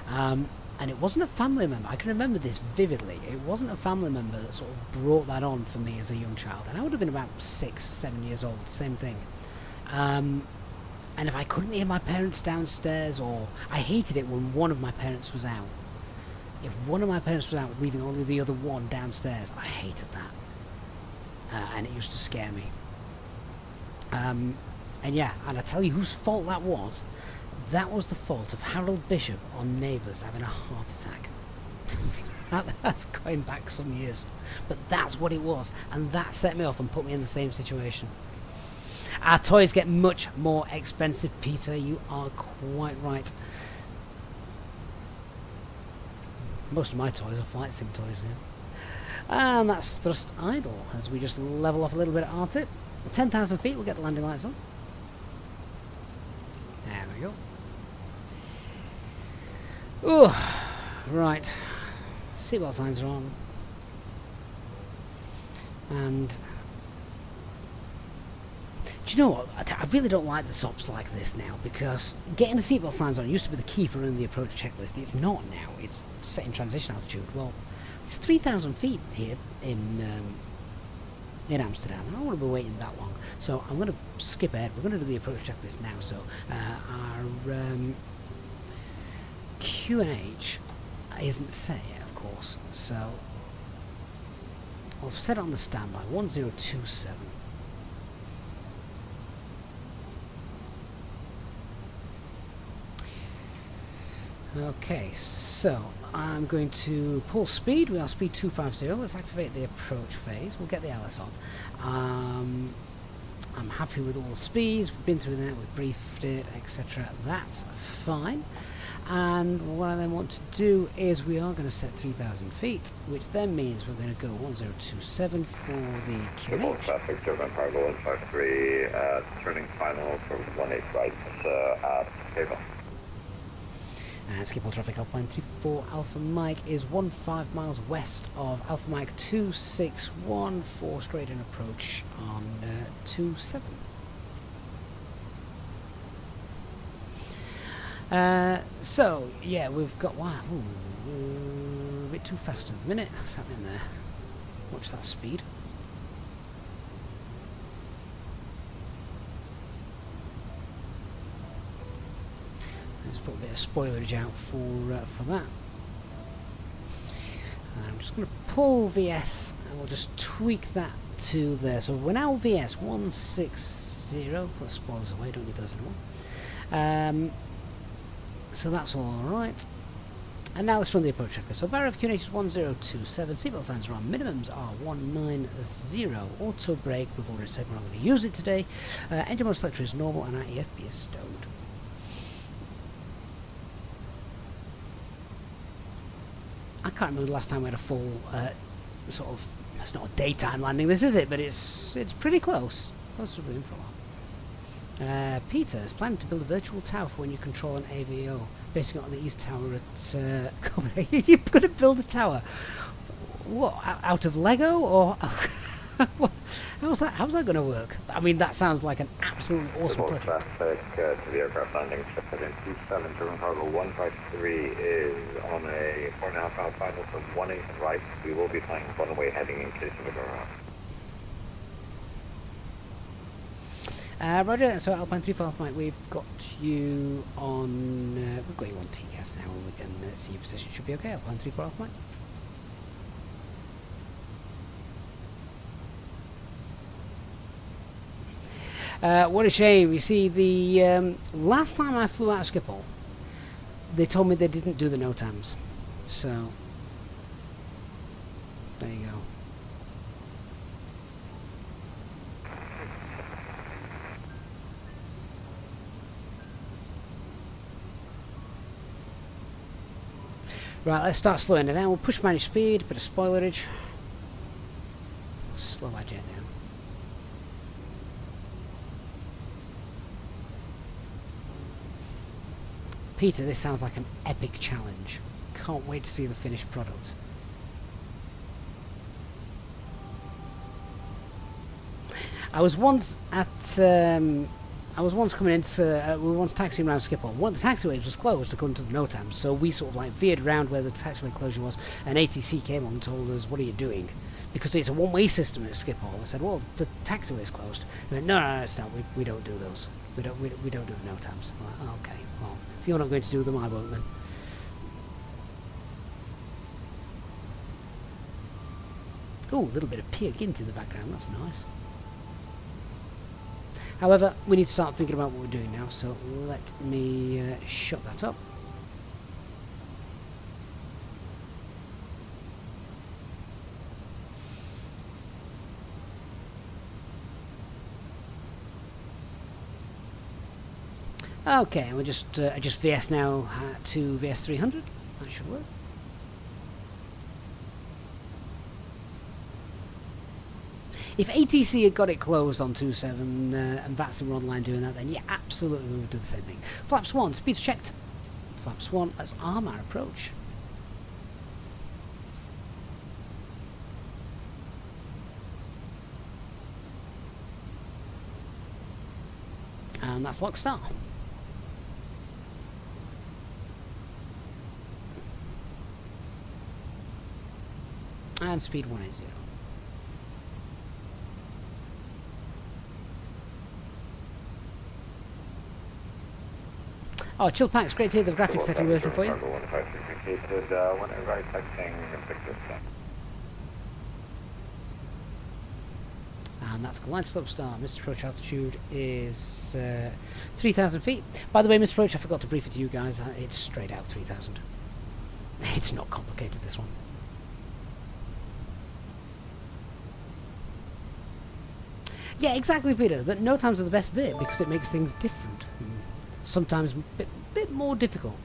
And it wasn't a family member. I can remember this vividly. It wasn't a family member that sort of brought that on for me as a young child. And I would have been about 6, 7 years old, same thing. And if I couldn't hear my parents downstairs, or I hated it when one of my parents was out. If one of my parents was out, leaving only the other one downstairs, I hated that. And it used to scare me. And yeah, and I tell you whose fault that was. That was the fault of Harold Bishop on Neighbours having a heart attack. That's going back some years. But that's what it was. And that set me off and put me in the same situation. Our toys get much more expensive, Peter. You are quite right. Most of my toys are flight sim toys now. And that's thrust idle as we just level off a little bit at RTIP. 10,000 feet, we'll get the landing lights on. There we go. Ooh, right. Seatbelt signs are on. Do you know what? I really don't like the SOPs like this now, because getting the seatbelt signs on used to be the key for running the approach checklist. It's not now. It's setting transition altitude. Well, it's 3,000 feet here in Amsterdam, and I don't want to be waiting that long. So I'm going to skip ahead. We're going to do the approach checklist now. So our Q&H isn't set yet, of course. So I'll set it on the standby, 1027. Okay, so I'm going to pull speed. We are speed 250. Let's activate the approach phase. We'll get the LS on. I'm happy with all the speeds. We've been through that. We've briefed it, etc. That's fine. And what I then want to do is we are going to set 3,000 feet, which then means we're going to go 1027 for the Q&H. Traffic, German Cargo 153, turning final for 18 right at Takeoff. And Schiphol traffic Alpine 34 Alpha Mike is 15 miles west of Alpha Mike 261 for straight in approach on 27. So yeah, we've got a bit too fast at the minute. What's happening there? Watch that speed. Let's put a bit of spoilerage out for that. And I'm just going to pull VS and we'll just tweak that to there. So we're now VS 160. Put the spoilers away, don't need those anymore. So that's all right. And now let's run the approach checklist. So barrier of QNH is 1027. Seatbelt signs are on. Minimums are 190. Auto brake, we've already said we're not going to use it today. Engine mode selector is normal and our EFB is stowed. I can't remember the last time we had a full sort of, it's not a daytime landing this, is it? But it's pretty close. Close to being for a while. Peter is planning to build a virtual tower for when you control an AVO, basing it on the East Tower at Copenhagen. You're going to build a tower? What, out of Lego? Or how's that going to work? I mean, that sounds like an absolutely awesome project. Traffic to the aircraft landing heading 27, German Cargo 153 is on a 4.5 mile final from 18 right. We will be flying runway heading in case of a go around. Roger. So Alpine 35 Mike, we've got you on. We've got you on TCAS now, and we can see your position. Should be okay. Alpine 35 Mike. What a shame. You see, the last time I flew out of Schiphol, they told me they didn't do the NOTAMs. So there you go. Right, let's start slowing it down. We'll push manage speed, bit of spoilerage. Slow our jet down. Peter, this sounds like an epic challenge. Can't wait to see the finished product. I was once coming into, we were once taxiing around Schiphol. One of the taxiways was closed according to the NOTAMs, so we sort of like veered around where the taxiway closure was, and ATC came on and told us, what are you doing? Because it's a one-way system at Schiphol. I said, well, the taxiway's closed. They went, no, it's not. We don't do those. We don't do the NOTAMs. I'm like, oh, okay, well, if you're not going to do them, I won't then. Ooh, a little bit of Peer Gynt in the background. That's nice. However, we need to start thinking about what we're doing now, so let me shut that up. Okay, and we'll just adjust VS now to VS 300. That should work. If ATC had got it closed on 27 and VATSIM were online doing that, then yeah, absolutely we would do the same thing. Flaps 1, speed's checked. Flaps 1, let's arm our approach. And that's lock star. And speed 180. Oh, chill packs, great to hear the graphics setting working for you. Cargo 153 completed, one right taxiing Victor 10. And that's Glide Slope Star. Mr. Approach altitude is 3,000 feet. By the way, Mr. Approach, I forgot to brief it to you guys. It's straight out 3,000. It's not complicated, this one. Yeah, exactly, Peter. That no times are the best bit because it makes things different. Sometimes a bit more difficult.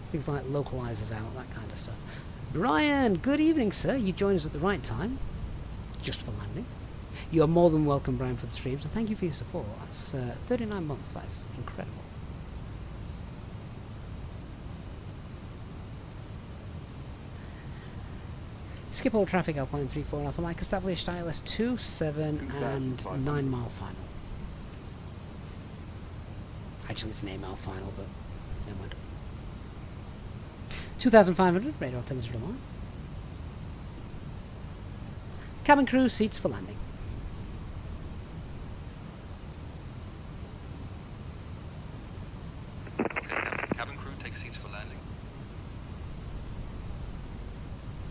Things like localizers out, that kind of stuff. Brian, good evening, sir. You joined us at the right time. Just for landing. You're more than welcome, Brian, for the streams, and thank you for your support. That's 39 months. That's incredible. Skip all traffic, Alpine 34 Alpha Mike, established ILS 2, 7 and 9 mile final. Actually, it's an 8 mile final, but never mind. 2,500, radar altimeter alarm. Cabin crew, seats for landing. Cabin crew, take seats for landing.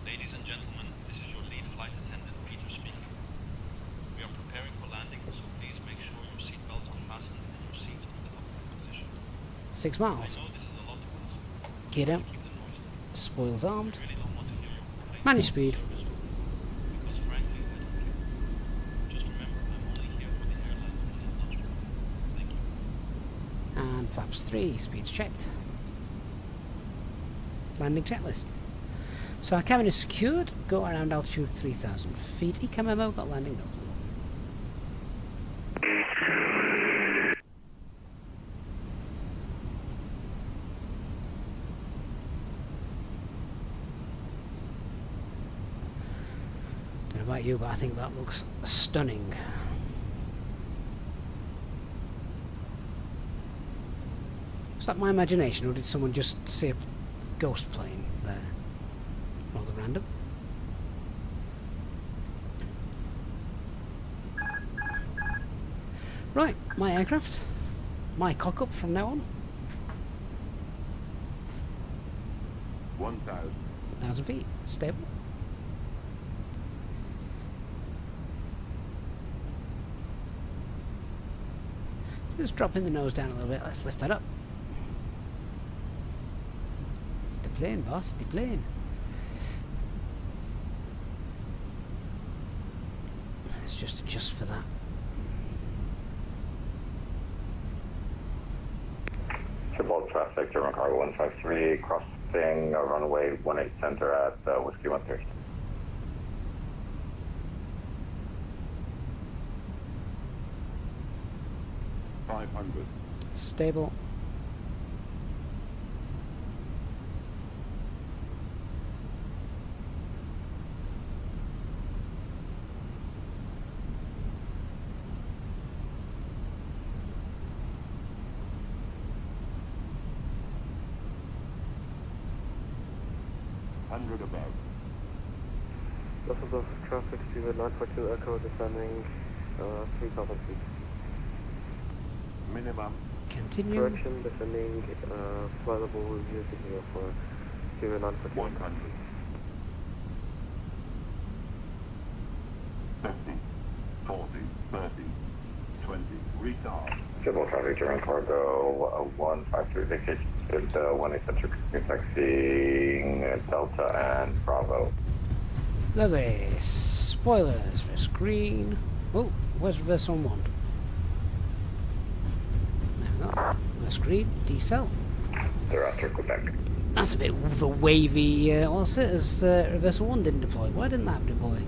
Ladies and gentlemen, this is your lead flight attendant, Peter speaking. We are preparing for landing, so please make sure your seat belts are fastened and your seats are in the upright position. 6 miles. I know this is a lot to ask. Geared out. Spoils armed. Manage speed. Because frankly, I don't care. Just remember, I'm only here for the airline's brilliant lunch program. Thank you. And flaps 3, speeds checked. Landing checklist. So our cabin is secured, go around altitude 3,000 feet. ECAMMO, got landing, no blue. Don't know about you, but I think that looks stunning. Was that my imagination, or did someone just see a ghost plane there? Rather random. Right, my aircraft. My cock-up from now on. 1,000 feet. Stable. Just dropping the nose down a little bit. Let's lift that up. The plane, boss. The plane. Let's just adjust for that. Supported traffic, German cargo 153, crossing runway 18 center at Whiskey 130. Stable. Levels of traffic to 942 Echo descending 3,000 feet. Minimum. Continue. Correction, descending flight level review signal for 942. 100. 50, 40, 30, 20, retard. Civil traffic, German cargo 153 vacation, 18 center, taxiing Delta and Bravo. Lovely. Spoilers for screen. Oh, where's reverse on 1? There we go. Reverse screen. Decel. They're after Quebec. That's a bit of a wavy. What's it? As reversal 1 didn't deploy. Why didn't that deploy?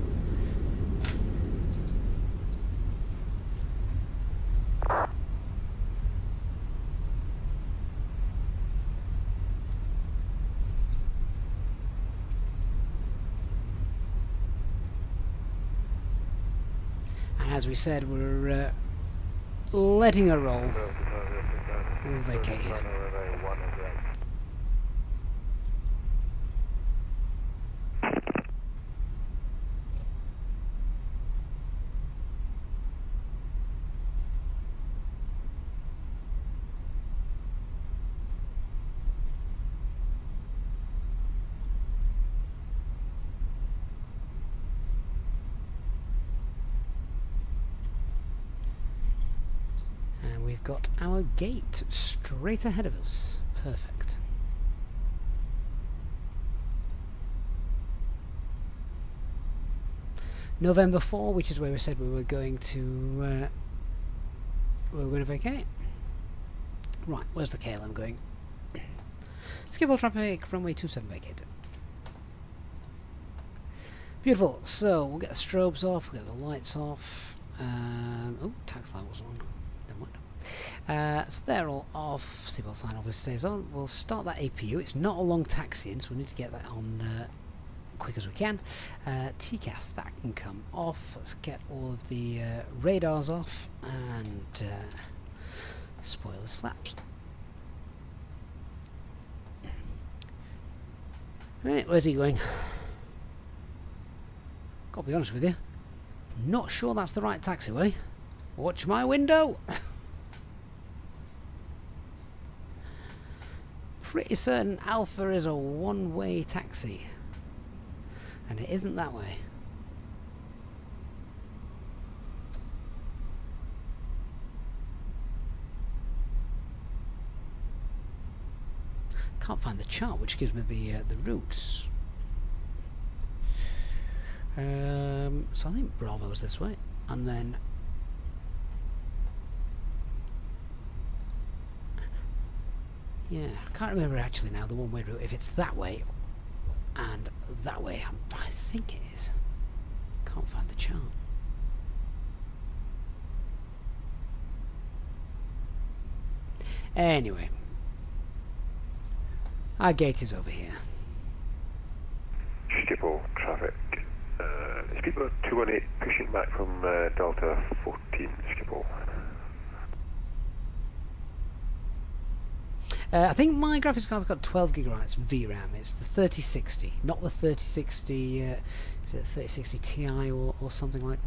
As we said, we're letting her roll. We'll vacate here. We've got our gate straight ahead of us. Perfect. November 4, which is where we said we were going to vacate. Right, where's the KLM going? Skip all traffic, runway 27 vacated. Beautiful. So we'll get the strobes off, we'll get the lights off. Oh, tax light was on. So they're all off. Seatbelt sign obviously stays on. We'll start that APU. It's not a long taxi in, so we need to get that on quick as we can. TCAS, that can come off. Let's get all of the radars off and spoilers flaps. Right, where's he going? Gotta be honest with you, not sure that's the right taxiway. Watch my window. Pretty certain Alpha is a one-way taxi, and it isn't that way. Can't find the chart which gives me the routes. So I think Bravo's this way, and then yeah, I can't remember actually now the one-way route, if it's that way and that way. I think it is. Can't find the chart. Anyway, our gate is over here. Schiphol traffic. Speedboat 218 pushing back from Delta 14 Schiphol. I think my graphics card's got 12 gigabytes VRAM. It's the 3060, not the 3060. Is it the 3060 Ti or something like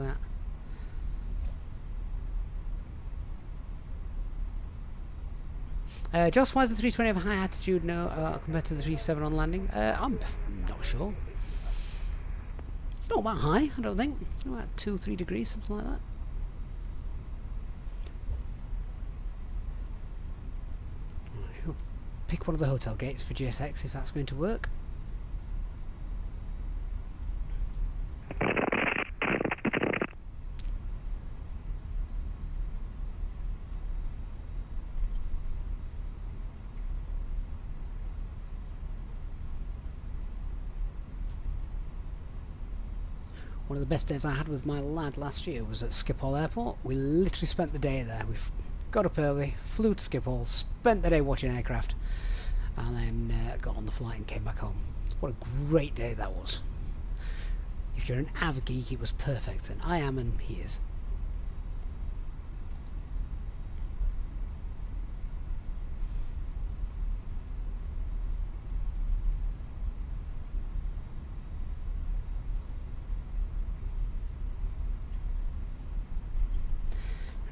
that? Joss, why is the 320 of high altitude now compared to the 37 on landing? I'm not sure. It's not that high, I don't think. It's about 2-3 degrees, something like that. Pick one of the hotel gates for GSX if that's going to work. One of the best days I had with my lad last year was at Schiphol Airport. We literally spent the day there. We got up early, flew to Schiphol, spent the day watching aircraft, and then got on the flight and came back home. What a great day that was. If you're an av geek, it was perfect, and I am, and he is.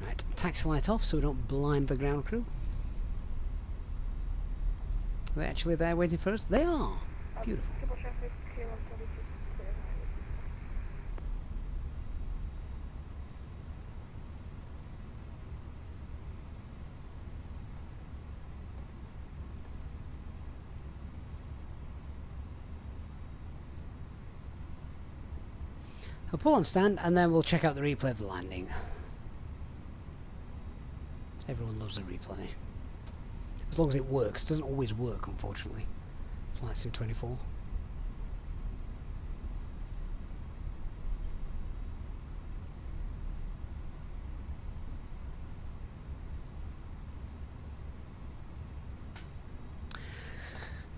Right, taxi light off so we don't blind the ground crew. Are they actually there waiting for us? They are! Beautiful. I'll pull on stand and then we'll check out the replay of the landing. Everyone loves a replay. As long as it works. It doesn't always work, unfortunately. Flight Sim 24.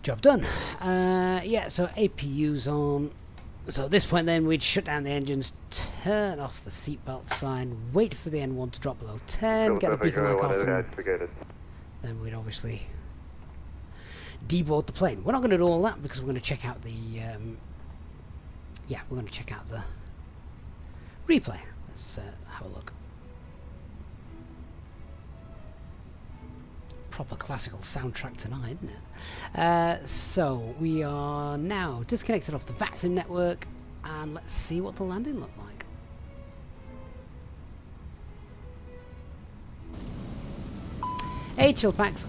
Job done. Yeah, so APU's on. So at this point then we'd shut down the engines, turn off the seatbelt sign, wait for the N1 to drop below 10, get the beacon light off, and then we'd obviously deboard the plane. We're not going to do all that because we're going to check out the we're going to check out the replay. Let's have a look. Proper classical soundtrack tonight, isn't it? So we are now disconnected off the VATSIM network, and let's see what the landing looked like. Hey Chillpacks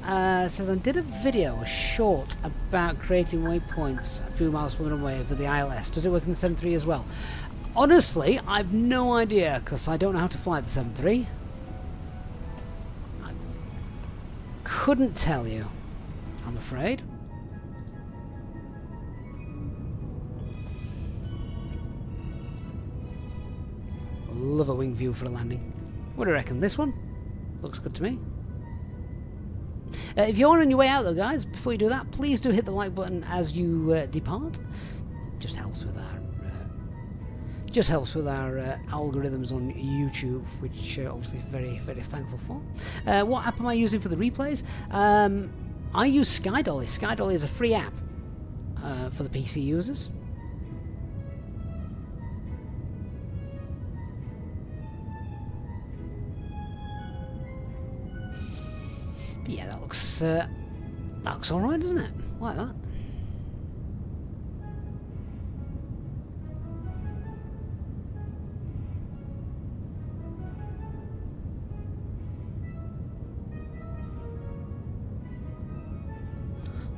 says, I did a video, a short, about creating waypoints a few miles from the runway for the ILS. Does it work in the 7.3 as well? Honestly, I've no idea, because I don't know how to fly the 7.3. I couldn't tell you, I'm afraid. Love a wing view for a landing. What do you reckon? This one? Looks good to me. If you're on your way out though, guys, before you do that, please do hit the like button as you depart. Just helps with our algorithms on YouTube, which obviously very, very thankful for. What app am I using for the replays? I use SkyDolly. SkyDolly is a free app for the PC users. But yeah, that looks alright, doesn't it? Like that.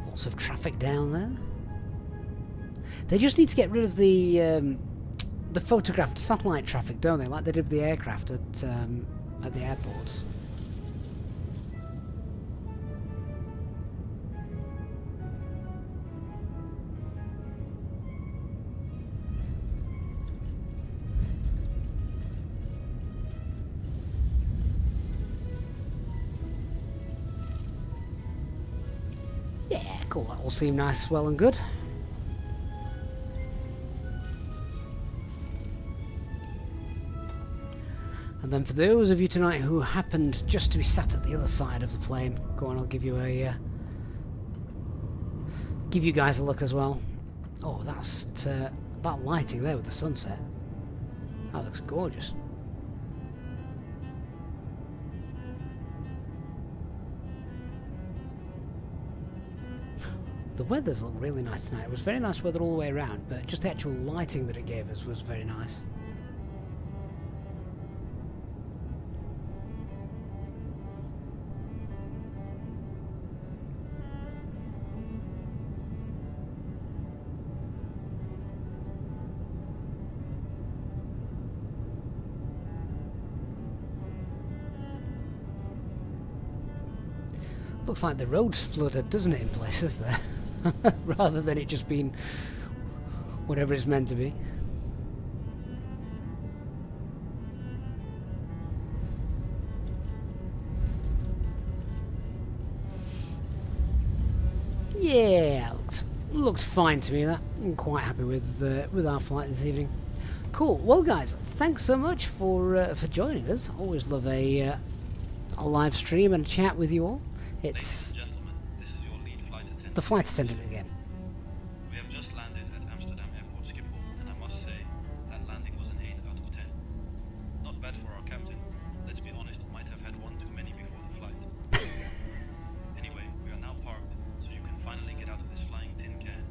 Lots of traffic down there. They just need to get rid of the photographed satellite traffic, don't they? Like they did with the aircraft at the airports. Cool, that all seemed nice, well and good. And then for those of you tonight who happened just to be sat at the other side of the plane, go on, I'll give you a give you guys a look as well. Oh, that's that lighting there with the sunset. That looks gorgeous. The weathers look really nice tonight. It was very nice weather all the way around, but just the actual lighting that it gave us was very nice. Looks like the road's flooded, doesn't it, in places there? Rather than it just being whatever it's meant to be. Yeah, looks fine to me. That I'm quite happy with our flight this evening. Cool. Well, guys, thanks so much for joining us. Always love a live stream and a chat with you all. It's Ladies and gentlemen, this is your lead flight attendant. The flight attendant again. We have just landed at Amsterdam Airport Schiphol, and I must say, that landing was an 8 out of 10. Not bad for our captain. Let's be honest, might have had one too many before the flight. Anyway, we are now parked, so you can finally get out of this flying tin can.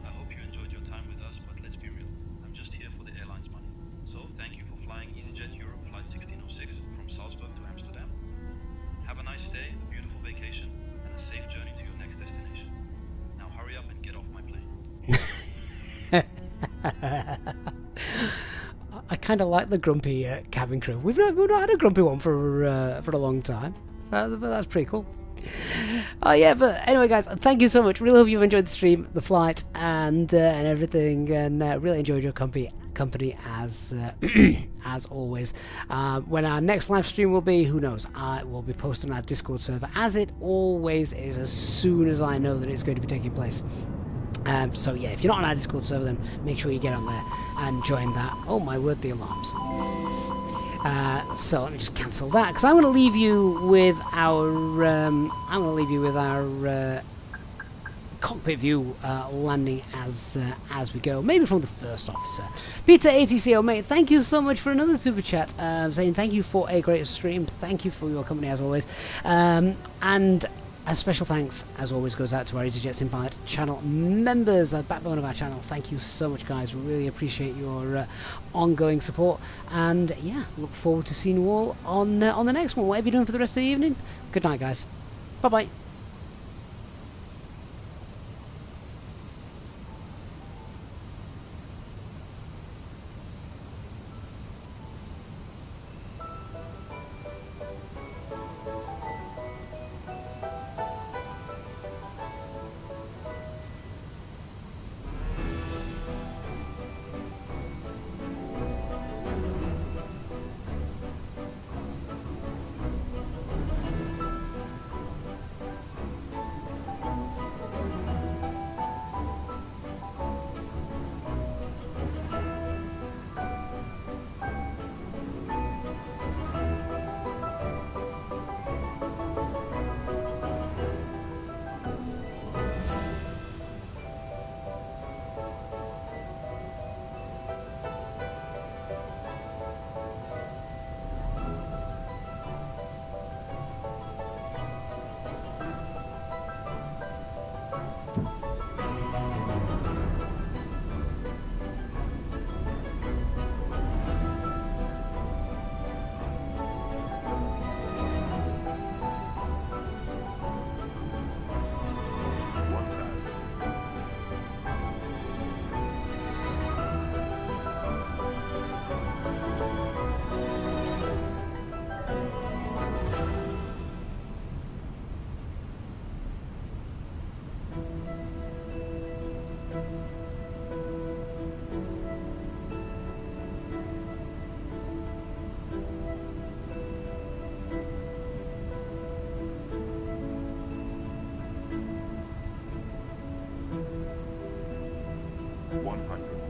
I hope you enjoyed your time with us, but let's be real. I'm just here for the airline's money. So, thank you for flying Easyjet Europe Flight 1606 from Salzburg to Amsterdam. Have a nice day, a beautiful vacation, and a safe journey to your next destination. Now hurry up and get off my plane. I kind of like the grumpy cabin crew. We've not had a grumpy one for a long time, but that's pretty cool. Oh yeah, but anyway, guys, thank you so much. Really hope you've enjoyed the stream, the flight, and everything, and really enjoyed your company as as always. When our next live stream will be, who knows? I will be posting on our Discord server, as it always is, as soon as I know that it's going to be taking place. So yeah, if you're not on our Discord server, then make sure you get on there and join that. Oh my word, the alarms. So let me just cancel that, because I'm going to leave you with our cockpit view landing as we go, maybe from the first officer. Peter ATCO, mate, thank you so much for another super chat, saying thank you for a great stream, thank you for your company as always, and a special thanks as always goes out to our Easyjet Sim Pilot channel members, the backbone of our channel. Thank you so much, guys, really appreciate your ongoing support, and yeah, look forward to seeing you all on the next one. Whatever you're doing for the rest of the evening, good night, guys, bye bye. $100.